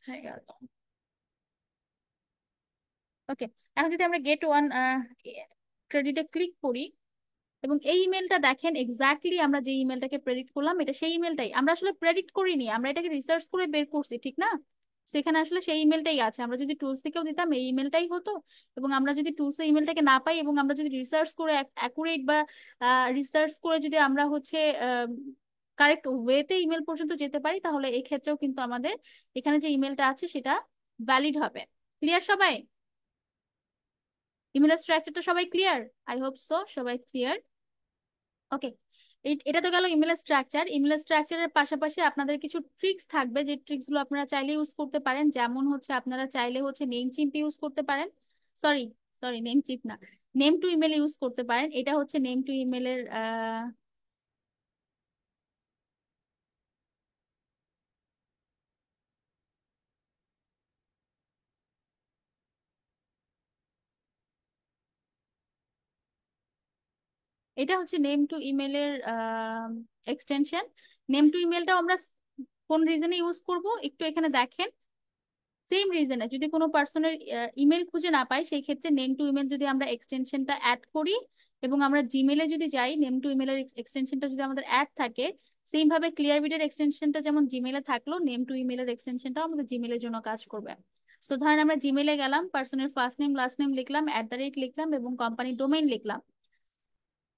হয়ে গেল, ওকে, এখন যদি আমরা গেট ওয়ান ক্রেডিটে ক্লিক করি এবং এই ইমেলটা দেখেন, এক্স্যাক্টলি আমরা যে ইমেলটাকে প্রেডিক্ট করলাম এটা সেই ইমেলটাই, আমরা আসলে প্রেডিক্ট করিনি, আমরা এটাকে রিসার্চ করে বের করছি, ঠিক না? সেখানে আসলে সেই ইমেলটাই আছে, আমরা যদি টুলস থেকেও দিতাম এই ইমেলটাই হতো। এবং আমরা যদি টুলসে ইমেলটাকে না পাই এবং আমরা যদি রিসার্চ করে অ্যাকুরেট বা রিসার্চ করে যদি আমরা হচ্ছে কারেক্ট ওয়েতে ইমেল পর্যন্ত যেতে পারি, তাহলে এই ক্ষেত্রেও কিন্তু আমাদের এখানে যে ইমেলটা আছে সেটা ভ্যালিড হবে। ক্লিয়ার সবাই? ইমেল স্ট্রাকচারটা সবাই ক্লিয়ার? আই হোপ সো সবাই ক্লিয়ার। ওকে, এটা তো গেল ইমেল স্ট্রাকচার। ইমেল স্ট্রাকচারের পাশাপাশি আপনাদের কিছু ট্রিক্স থাকবে, যে ট্রিক্স গুলো আপনারা চাইলে ইউজ করতে পারেন, যেমন হচ্ছে আপনারা চাইলে হচ্ছে নেম চিপ ইউজ করতে পারেন, সরি সরি নেম চিপ না, নেম টু ইমেল ইউজ করতে পারেন। এটা হচ্ছে নেম টু ইমেলের এটা হচ্ছে নেম টু ইমেলের এক্সটেনশন। নেম টু ইমেলটা আমরা কোন রিজনে ইউজ করব একটু এখানে দেখেন, সেম রিজনে যদি কোনো পার্সনের ইমেল খুঁজে না পাই, সেই ক্ষেত্রে নেম টু ইমেল যদি আমরা এক্সটেনশনটা অ্যাড করি এবং আমরা জিমেলে যদি যাই, নেম টু ইমেলের এক্সটেনশনটা যদি আমাদের অ্যাড থাকে, সেম ভাবে ক্লিয়ার বিটের এক্সটেনশনটা যেমন জিমেলে থাকলো, নেম টু ইমেলের এক্সটেনশনটাও আমাদের জিমেলের জন্য কাজ করবে। সো ধরেন আমরা জিমেলে গেলাম, পার্সনের ফার্স্ট নেম লাস্ট নেম লিখলাম, অ্যাট দ্য রেট লিখলাম এবং কোম্পানি ডোমেইন লিখলাম,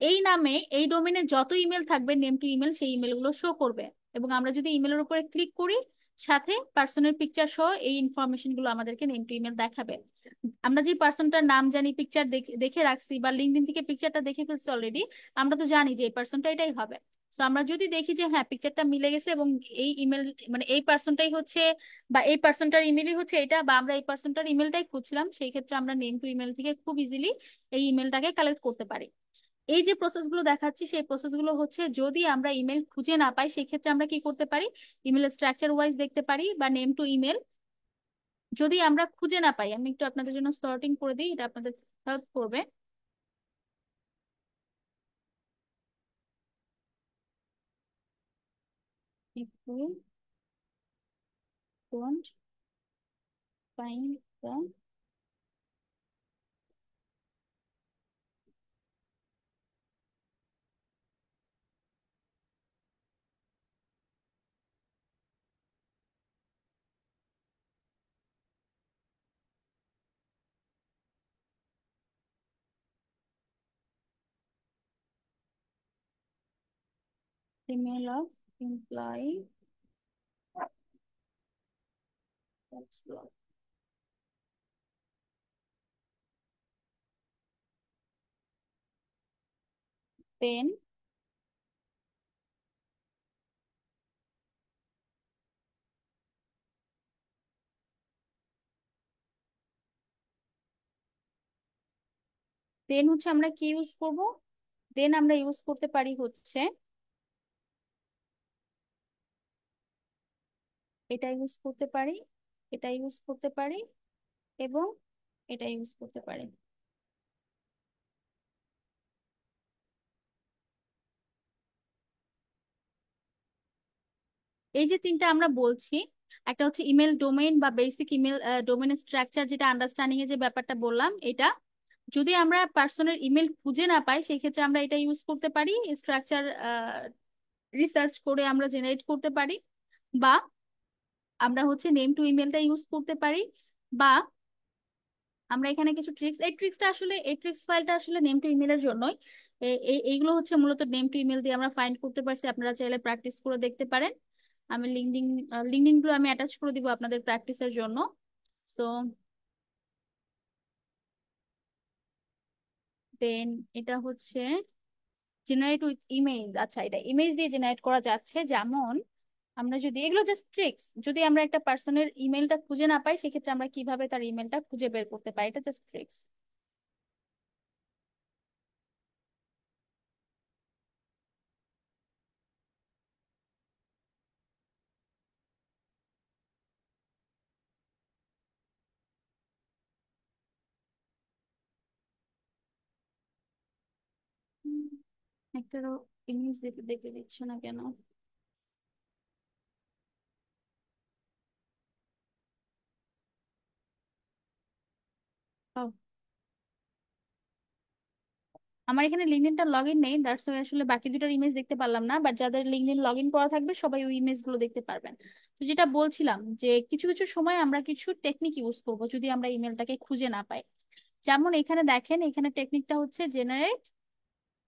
এই নামে এই ডোমেনের যত ইমেল থাকবে নেম টু ইমেল সেই ইমেল গুলো শো করবে। এবং আমরা যদি ইমেলের উপরে ক্লিক করি, সাথে পার্সনের পিকচার সহ এই ইনফরমেশন গুলো আমাদেরকে নেম টু ইমেল দেখাবে। আমরা যে পার্সনটার নাম জানি, পিকচার দেখে রাখছি বা লিঙ্কডইন থেকে পিকচারটা দেখে ফেলছি অলরেডি, আমরা তো জানি যে এই পার্সনটা এটাই হবে। তো আমরা যদি দেখি যে হ্যাঁ পিকচারটা মিলে গেছে এবং এই ইমেল মানে এই পার্সনটাই হচ্ছে বা এই পার্সনটার ইমেলই হচ্ছে এটা, বা আমরা এই পার্সনটার ইমেলটাই খুঁজছিলাম, সেই ক্ষেত্রে আমরা নেম টু ইমেল থেকে খুব ইজিলি এই ইমেলটাকে কালেক্ট করতে পারি। এই যে প্রসেসগুলো দেখাচ্ছি সেই প্রসেসগুলো হচ্ছে যদি আমরা ইমেল খুঁজে না পাই, সেই ক্ষেত্রে আমরা কি করতে পারি, ইমেল স্ট্রাকচার ওয়াইজ দেখতে পারি বা নেম টু ইমেল যদি আমরা খুঁজে না পাই, আমি একটু আপনাদের জন্য সর্টিং করে দিই, এটা আপনাদের হেল্প করবে। If we don't find the email of employee দেন দেন হচ্ছে আমরা কি ইউজ করব? দেন আমরা ইউজ করতে পারি হচ্ছে এটা ইউজ করতে পারি, এটা ইউজ করতে পারি, এবং এটা ইউজ করতে পারি। এই যে তিনটা আমরা বলছি, একটা হচ্ছে ইমেল ডোমেইন বা বেসিক ইমেল ডোমেইন স্ট্রাকচার, যেটা আন্ডারস্ট্যান্ডিং এর যে ব্যাপারটা বললাম এটা। যদি আমরা পার্সনের ইমেল খুঁজে না পাই সেই ক্ষেত্রে আমরা এটা ইউজ করতে পারি, স্ট্রাকচার রিসার্চ করে আমরা জেনারেট করতে পারি। বা আমরা হচ্ছে নেম টু ইমেলটা ইউজ করতে পারি। বা আমরা এখানে কিছু ট্রিক্স, এই ট্রিক্সটা আসলে এই ট্রিক্স ফাইলটা আসলে নেম টু ইমেলের জন্যই। এইগুলো হচ্ছে মূলত নেম টু ইমেল দিয়ে আমরা ফাইন্ড করতে পারছি, আপনারা চাইলে প্র্যাকটিস করে দেখতে পারেন। আমি লিঙ্কডিন গুলো আমি অ্যাটাচ করে দিব আপনাদের প্র্যাকটিসের জন্য। সো দেন এটা হচ্ছে জেনারেট উইথ ইমেজ। আচ্ছা, এটা ইমেজ দিয়ে জেনারেট করা যাচ্ছে। যেমন আমরা যদি এগুলো জাস্ট ট্রিক্স, যদি আমরা একটা পার্সনের ইমেলটা খুঁজে না পাই সেক্ষেত্রে আমরা কিভাবে তার ইমেলটা খুঁজে বের করতে পারি, এটা জাস্ট ট্রিক্স। একটারও ইমেজ দেখে দেখে দিচ্ছে না কেন? ও, আমার এখানে লিঙ্কডইনটা লগ ইন নেই, দ্যাটস ওয়াই আসলে বাকি দুটার ইমেজ দেখতে পারলাম না। বাট যাদের লিঙ্কডইন লগ ইন করা থাকবে সবাই ওই ইমেজ গুলো দেখতে পারবেন। তো যেটা বলছিলাম যে কিছু কিছু সময় আমরা কিছু টেকনিক ইউজ করব যদি আমরা ইমেলটাকে খুঁজে না পাই। যেমন এখানে দেখেন, এখানে টেকনিকটা হচ্ছে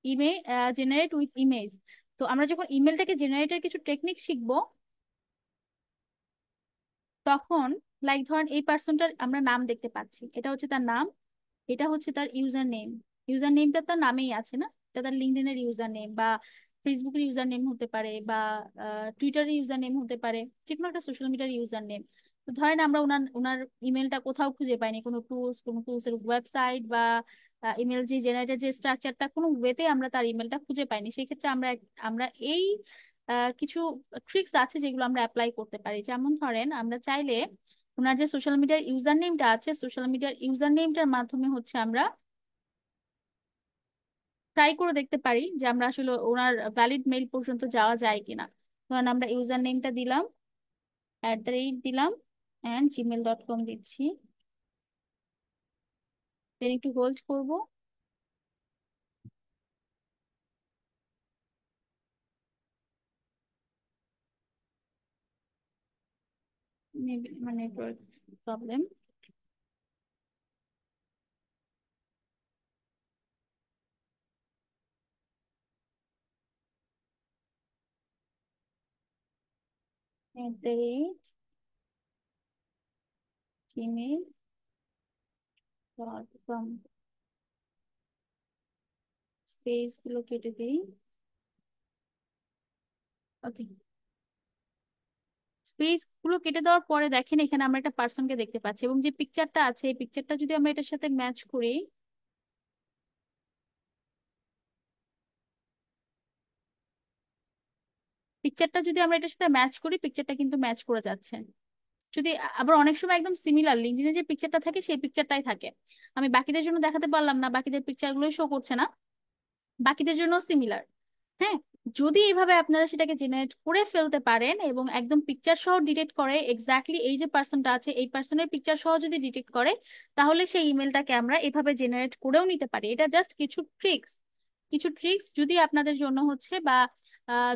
ইমেল জেনারেট উইথ ইমেজ। তো আমরা যখন ইমেলটাকে জেনারেটের কিছু টেকনিক শিখবো, তখন লাইক ধরেন এই পার্সনটার আমরা নাম দেখতে পাচ্ছি, এটা হচ্ছে তার নাম, এটা হচ্ছে তার ইউজার নেম। ইউজার নেমটা তার নামেই আছে না? এটা তার লিঙ্কডইনের ইউজার নেম বা ফেসবুকের ইউজার নেম হতে পারে, বা টুইটারের ইউজার নেম হতে পারে, যে কোনো একটা সোশ্যাল মিডিয়ার ইউজার নেম। তো ধরেন আমরা ওনার ওনার ইমেলটা কোথাও খুঁজে পাইনি, কোনো টুলস এর ওয়েবসাইট বা ইমেল যে জেনারেটর যে স্ট্রাকচারটা, কোনো ওয়েতে আমরা তার ইমেলটা খুঁজে পাইনি, সেক্ষেত্রে আমরা এই কিছু ট্রিক্স আছে যেগুলো আমরা অ্যাপ্লাই করতে পারি। যেমন ধরেন আমরা চাইলে ওনার যে সোশ্যাল মিডিয়ার ইউজার নেমটা আছে, সোশ্যাল মিডিয়ার ইউজার নেমটার মাধ্যমে হচ্ছে আমরা ট্রাই করে দেখতে পারি যে আমরা আসলে ওনার ভ্যালিড মেইল পর্যন্ত যাওয়া যায় কিনা। ধরেন আমরা ইউজার নেমটা দিলাম, দিলাম, অ্যান্ড gmail.com দিচ্ছি। দেন একটু হোল্ড করব। মেবি মানে নেটওয়ার্ক প্রবলেম। gmail.com, স্পেস গুলো কেটে দিই। ওকে, স্পেস গুলো কেটে দেওয়ার পরে দেখেন এখানে আমরা একটা পার্সনকে দেখতে পাচ্ছি, এবং যে পিকচারটা আছে এই পিকচারটা যদি আমরা এটার সাথে ম্যাচ করি, পিকচারটা যদি আমরা এটার সাথে ম্যাচ করি, পিকচারটা কিন্তু ম্যাচ করে যাচ্ছে। যদি আবার অনেক সময় একদম সিমিলার লিঙ্কডইনে যে পিকচারটা থাকে সেই পিকচারটাই থাকে। আমি বাকিদের জন্য দেখাতে পারলাম না, বাকিদের পিকচার গুলো শো করছে না, বাকিদের জন্য সিমিলার। হ্যাঁ, যদি এইভাবে আপনারা সেটাকে জেনারেট করে ফেলতে পারেন এবং একদম পিকচার সহ ডিটেক্ট করে, এক্স্যাক্টলি এই যে পার্সনটা আছে এই পার্সনের পিকচার সহ যদি ডিটেক্ট করে, তাহলে সেই ইমেলটাকে আমরা এভাবে জেনারেট করেও নিতে পারি। এটা জাস্ট কিছু ট্রিক্স, কিছু ট্রিক্স যদি আপনাদের জন্য হচ্ছে, বা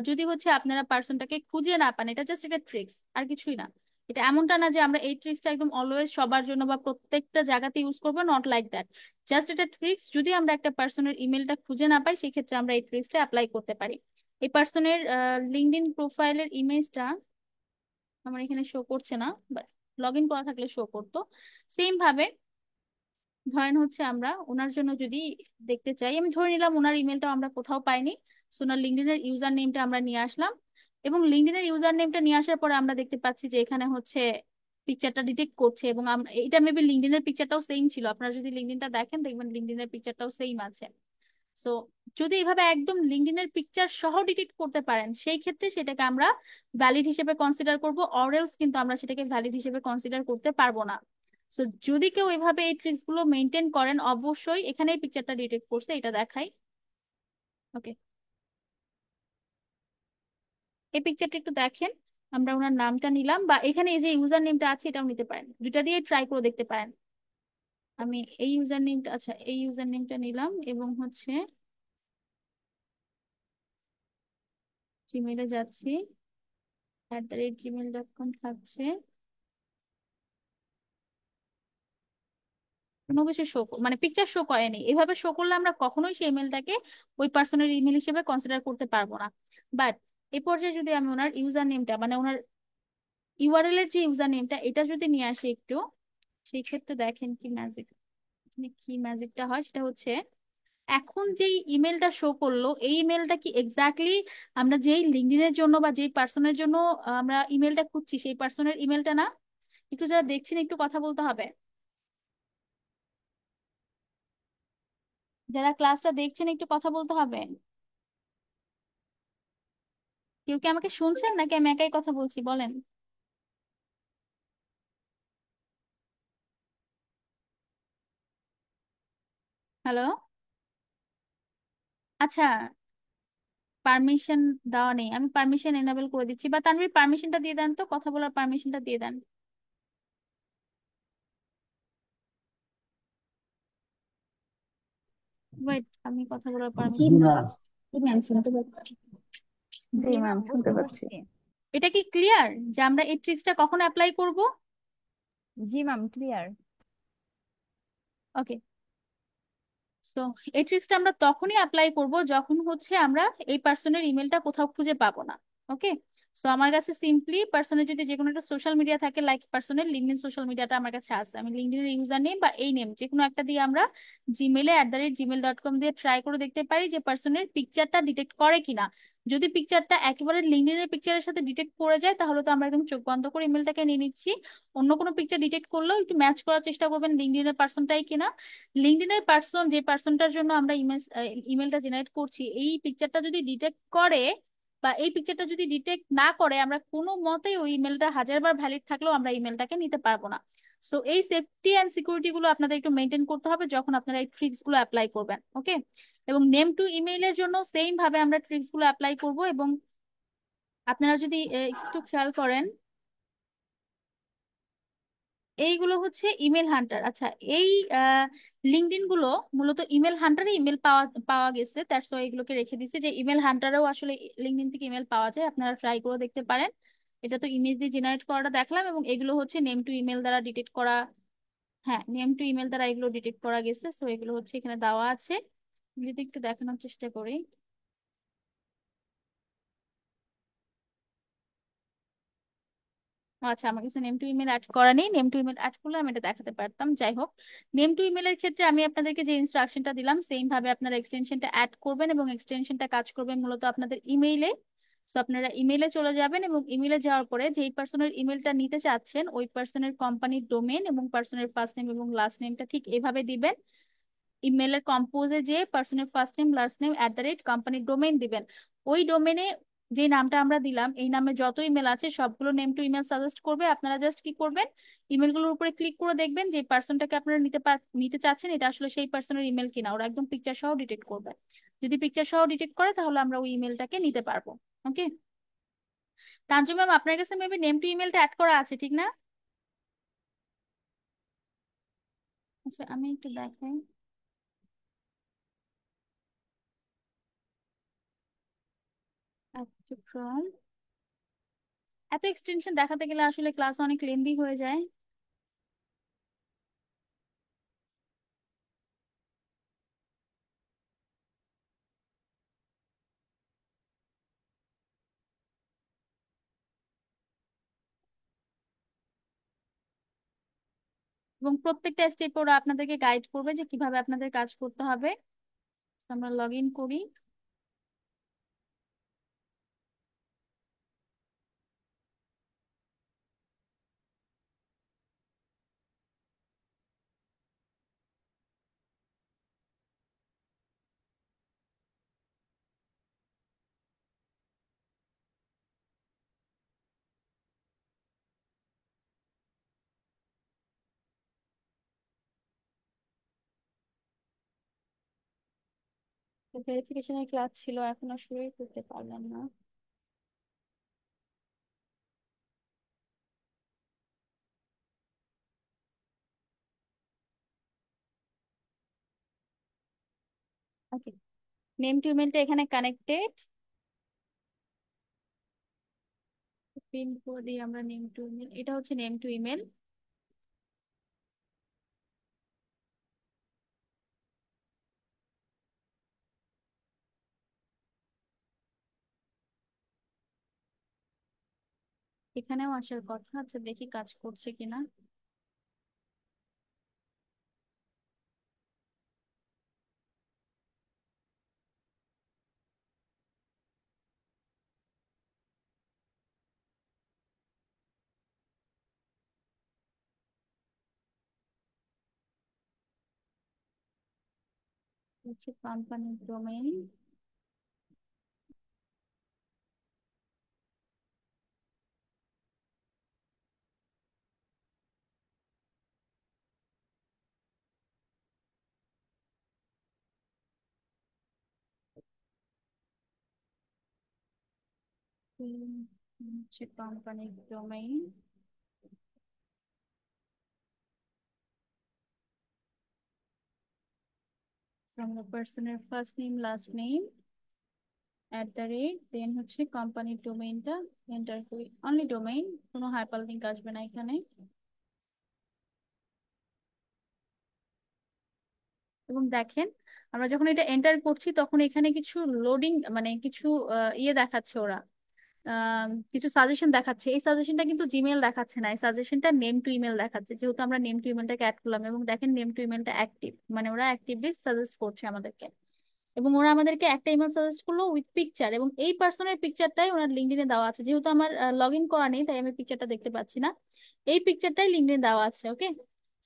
যদি হচ্ছে আপনারা পার্সনটাকে খুঁজে না পান, এটা জাস্ট একটা ট্রিক্স আর কিছুই না। এটা এমনটা না যে আমরা এই ট্রিক্সটা একদম অলওয়েজ সবার জন্য বা প্রত্যেকটা জায়গাতে ইউজ করবো, নট লাইক দ্যাট। জাস্ট এটা ট্রিক্স, যদি আমরা একটা পার্সনের ইমেলটা খুঁজে না পাই সেক্ষেত্রে আমরা এই ট্রিক্সটা অ্যাপ্লাই করতে পারি। এই পার্সনের লিঙ্কডইন প্রোফাইলের ইমেজটা আমার এখানে শো করছে না, লগ ইন করা থাকলে শো করতো। সেম ভাবে ধরেন হচ্ছে আমরা ওনার জন্য যদি দেখতে চাই, আমি ধরে নিলাম ওনার ইমেলটা আমরা কোথাও পাইনি, সো ওনার লিঙ্কডইনের ইউজার নেমটা আমরা নিয়ে আসলাম, এবং লিঙ্কডইনের ইউজার নেমটা নিয়ে আসার পরে আমরা দেখতে পাচ্ছি যে এখানে হচ্ছে পিকচারটা ডিটেক্ট করছে, এবং এটা মেবি লিঙ্কডইনের পিকচারটাও সেম ছিল, আপনারা যদি লিঙ্কডইনটা দেখেন দেখবেন লিঙ্কডইনের পিকচারটাও সেম আছে। সো যদি এভাবে একদম লিঙ্কডইনের পিকচার সহ ডিটেক্ট করতে পারেন সেই ক্ষেত্রে সেটাকে আমরা ভ্যালিড হিসেবে কনসিডার করব, অরেলস কিন্তু আমরা সেটাকে ভ্যালিড হিসেবে কনসিডার করতে পারবো না। সো যদি কেউ এভাবে এই ট্রিক্স গুলো মেনটেন করেন, অবশ্যই এখানে এই পিকচারটা ডিটেক্ট করছে এটা দেখাই। ওকে, এই পিকচারটা একটু দেখেন, আমরা ওনার নামটা নিলাম, বা এখানে এই যে ইউজার নেমটা আছে এটাও নিতে পারেন, দুইটা দিয়ে ট্রাই করে দেখতে পারেন। আমি এই ইউজার নেমটা, আচ্ছা এই ইউজার নেমটা নিলাম এবং হচ্ছে জিমেলে যাচ্ছি, @gmail.com থাকছে, কোনো কিছু শো মানে পিকচার শো করেনি, এভাবে শো করলে আমরা কখনোই সেই ইমেলটাকে ওই পার্সনের ইমেল হিসেবে কনসিডার করতে পারবো না। বাট এই পর্যায়ে যদি আমি ওনার ইউজার নেমটা মানে ওনার ইউআরএল এর যে ইউজার নেমটা এটা যদি নিয়ে আসি একটু, সেই ক্ষেত্রে দেখেন কি ম্যাজিক, কি ম্যাজিকটা হয় সেটা হচ্ছে এখন যেই ইমেলটা শো করলো এই ইমেলটা কি এক্স্যাক্টলি আমরা যেই লিঙ্কডইনের জন্য বা যেই পার্সনের জন্য আমরা ইমেলটা খুঁজছি সেই পার্সনের ইমেলটা না? একটু যারা দেখছেন একটু কথা বলতে হবে, যারা ক্লাসটা দেখছেন একটু কথা বলতে হবে। কেউ কি আমাকে শুনছেন নাকি আমি একাই কথা বলছি বলেন? হ্যালো? আচ্ছা, পারমিশন দেওয়া নেই, আমি পারমিশন এনাবেল করে দিচ্ছি, বা তানভীর পারমিশনটা দিয়ে দেন তো, কথা বলার পারমিশনটা দিয়ে দেন। ওয়েট, আমি কথা বলার জি পারমিশনটা ম্যাম। দিচ্ছি। জি ম্যাম, শুনতে পাচ্ছি। জি জি ম্যাম ম্যাম, বুঝতে শুনতে পাচ্ছি। পারছি। এটা কি ক্লিয়ার যে আমরা এই ট্রিক্সটা কখন অ্যাপ্লাই করব? জি ম্যাম ক্লিয়ার। ওকে, সো এই ট্রিক্সটা আমরা তখনই অ্যাপ্লাই করব যখন হচ্ছে আমরা এই পার্সনের ইমেলটা কোথাও খুঁজে পাবো না। ওকে, সো আমার কাছে সিম্পলি পার্সনের যদি যে কোনো একটা সোশ্যাল মিডিয়া থাকে, লাইক পার্সনের লিঙ্কডইন সোশ্যাল মিডিয়াটা আমার কাছে আছে, আমি লিঙ্কডইনের ইউজার নেম বা এই নেম যে কোনো একটা দিয়ে আমরা জিমেলে @gmail.com দিয়ে ট্রাই করে দেখতে পারি যে পার্সনের পিকচারটা ডিটেক্ট করে কিনা। যদি পিকচারটা একেবারে লিঙ্কডইনের পিকচারের সাথে ডিটেক্ট করে যায় তাহলে তো আমরা একদম চোখ বন্ধ করে ইমেলটাকে নিয়ে নিচ্ছি। অন্য কোনো পিকচার ডিটেক্ট করলেও একটু ম্যাচ করার চেষ্টা করবেন লিঙ্কডইনের পার্সনটাই কিনা। লিঙ্কডইনের পার্সন যে পার্সনটার জন্য আমরা ইমেলটা জেনারেট করছি এই পিকচারটা যদি ডিটেক্ট করে, বা এই পিকচারটা যদি ডিটেক্ট না করে, আমরা কোনো মতেই ওই ইমেলটা হাজারবার ভ্যালিড থাকলেও আমরা ইমেলটাকে নিতে পারবো না। সো এই সেফটি অ্যান্ড সিকিউরিটি গুলো আপনাদের একটু মেনটেন করতে হবে যখন আপনারা এই ট্রিক্স গুলো অ্যাপ্লাই করবেন। ওকে, এবং নেম টু ইমেইলের জন্য সেম ভাবে আমরা ট্রিক্স গুলো অ্যাপ্লাই করব, এবং আপনারা যদি একটু খেয়াল করেন এইগুলো হচ্ছে ইমেল হান্টার। আচ্ছা, এই লিঙ্কডইন গুলো মূলত ইমেল হান্টারে ইমেল পাওয়া পাওয়া গেছে, দ্যাটস ওয়াই এগুলোকে রেখে দিচ্ছে, যে ইমেল হান্টারেও আসলে লিঙ্কডইন থেকে ইমেল পাওয়া যায়, আপনারা ট্রাই করে দেখতে পারেন। এটা তো ইমেজ দিয়ে জেনারেট করাটা দেখলাম, এবং এগুলো হচ্ছে নেম টু ইমেল দ্বারা ডিটেক্ট করা। হ্যাঁ, নেম টু ইমেল দ্বারা এগুলো ডিটেক্ট করা গেছে, সো এগুলো হচ্ছে এখানে দেওয়া আছে, যদি একটু দেখানোর চেষ্টা করি। ও আচ্ছা, আমার কাছে নেম টু ইমেল অ্যাড করা নেই, নেম টু ইমেল অ্যাড করলে আমি এটা দেখাতে পারতাম। যাই হোক, নেম টু ইমেলের ক্ষেত্রে আমি আপনাদেরকে যে ইনস্ট্রাকশনটা দিলাম সেম ভাবে আপনারা এক্সটেনশনটা অ্যাড করবেন, এবং এক্সটেনশনটা কাজ করবে মূলত আপনাদের ইমেইলে। সো আপনারা ইমেইলে চলে যাবেন, এবং ইমেইলে যাওয়ার পরে যেই পার্সনের ইমেলটা নিতে চাচ্ছেন ওই পার্সনের কোম্পানির ডোমেন এবং পার্সনের ফার্স্ট নেম এবং লাস্ট নেমটা ঠিক এভাবে দিবেন। ইমেলের কম্পোজে যে পার্সনের ফার্স্ট নেম লাস্ট নেম @কোম্পানির ডোমেইন দিবেন। ওই ডোমেনে যে নামটা আমরা দিলাম এই নামে যত ইমেল আছে সবগুলো নেম টু ইমেল সাজেস্ট করবে। আপনারা জাস্ট কি করবেন, ইমেলগুলোর উপরে ক্লিক করে দেখবেন যে পার্সনটাকে আপনারা নিতে চাচ্ছেন এটা আসলে সেই পার্সনের ইমেল কিনা, ওরা একদম পিকচার সহ ডিটেক্ট করবে। যদি পিকচার সহ ডিটেক্ট করে তাহলে আমরা ওই ইমেলটাকে নিতে পারবো। ওকে, তানজু ম্যাম আপনার কাছে মেবি নেম টু ইমেলটা অ্যাড করা আছে ঠিক না? আচ্ছা, আমি একটু দেখাই। এত এক্সটেনশন দেখাতে গেলে আসলে ক্লাস অনেক লেন্দি হয়ে যায়। এবং প্রত্যেকটা স্টেপে ওরা আপনাদেরকে গাইড করবে যে কিভাবে আপনাদের কাজ করতে হবে। তো আমরা লগ ইন করি। ভেরিফিকেশনের ক্লাস ছিল, এখনো শুরুই করতে পারলাম না। ওকে, নেম টু ইমেলটা এখানে কানেক্টেড। পিন করে দিই আমরা নেম টু ইমেল, এটা হচ্ছে নেম টু ইমেল। এখানেও আসার কথা, আচ্ছা দেখি কাজ করছে কিনা। হচ্ছে কোম্পানির ডোমেইন। হচ্ছে কোম্পানির ডোমেইন। আমরা পার্সনের ফার্স্ট নেম লাস্ট নেম @ দেন হচ্ছে কোম্পানির ডোমেইনটা এন্টার করি। অনলি ডোমেইন, কোনো হাইপারলিংক আসবে না এখানে। এবং দেখেন, আমরা যখন এটা এন্টার করছি তখন এখানে কিছু লোডিং মানে কিছু ইয়ে দেখাচ্ছে ওরা, কিছু সাজেশন দেখাচ্ছে। এই সাজেশনটা কিন্তু জিমেল দেখাচ্ছে না, এই সাজেশনটা নেম টু ইমেল দেখাচ্ছে, যেহেতু আমরা নেম টু ইমেলটাকে অ্যাড করলাম। এবং দেখেন নেম টু ইমেলটা অ্যাক্টিভ, মানে ওরা অ্যাক্টিভলি সাজেস্ট করছে আমাদেরকে। এবং ওরা আমাদেরকে একটা ইমেল সাজেস্ট করলো উইথ পিকচার, এবং এই পার্সনের পিকচারটাই ওনার লিঙ্কডইনে দেওয়া আছে। যেহেতু আমার লগ ইন করা নেই তাই আমি পিকচারটা দেখতে পাচ্ছি না, এই পিকচারটাই লিঙ্কডইনে দেওয়া আছে। ওকে,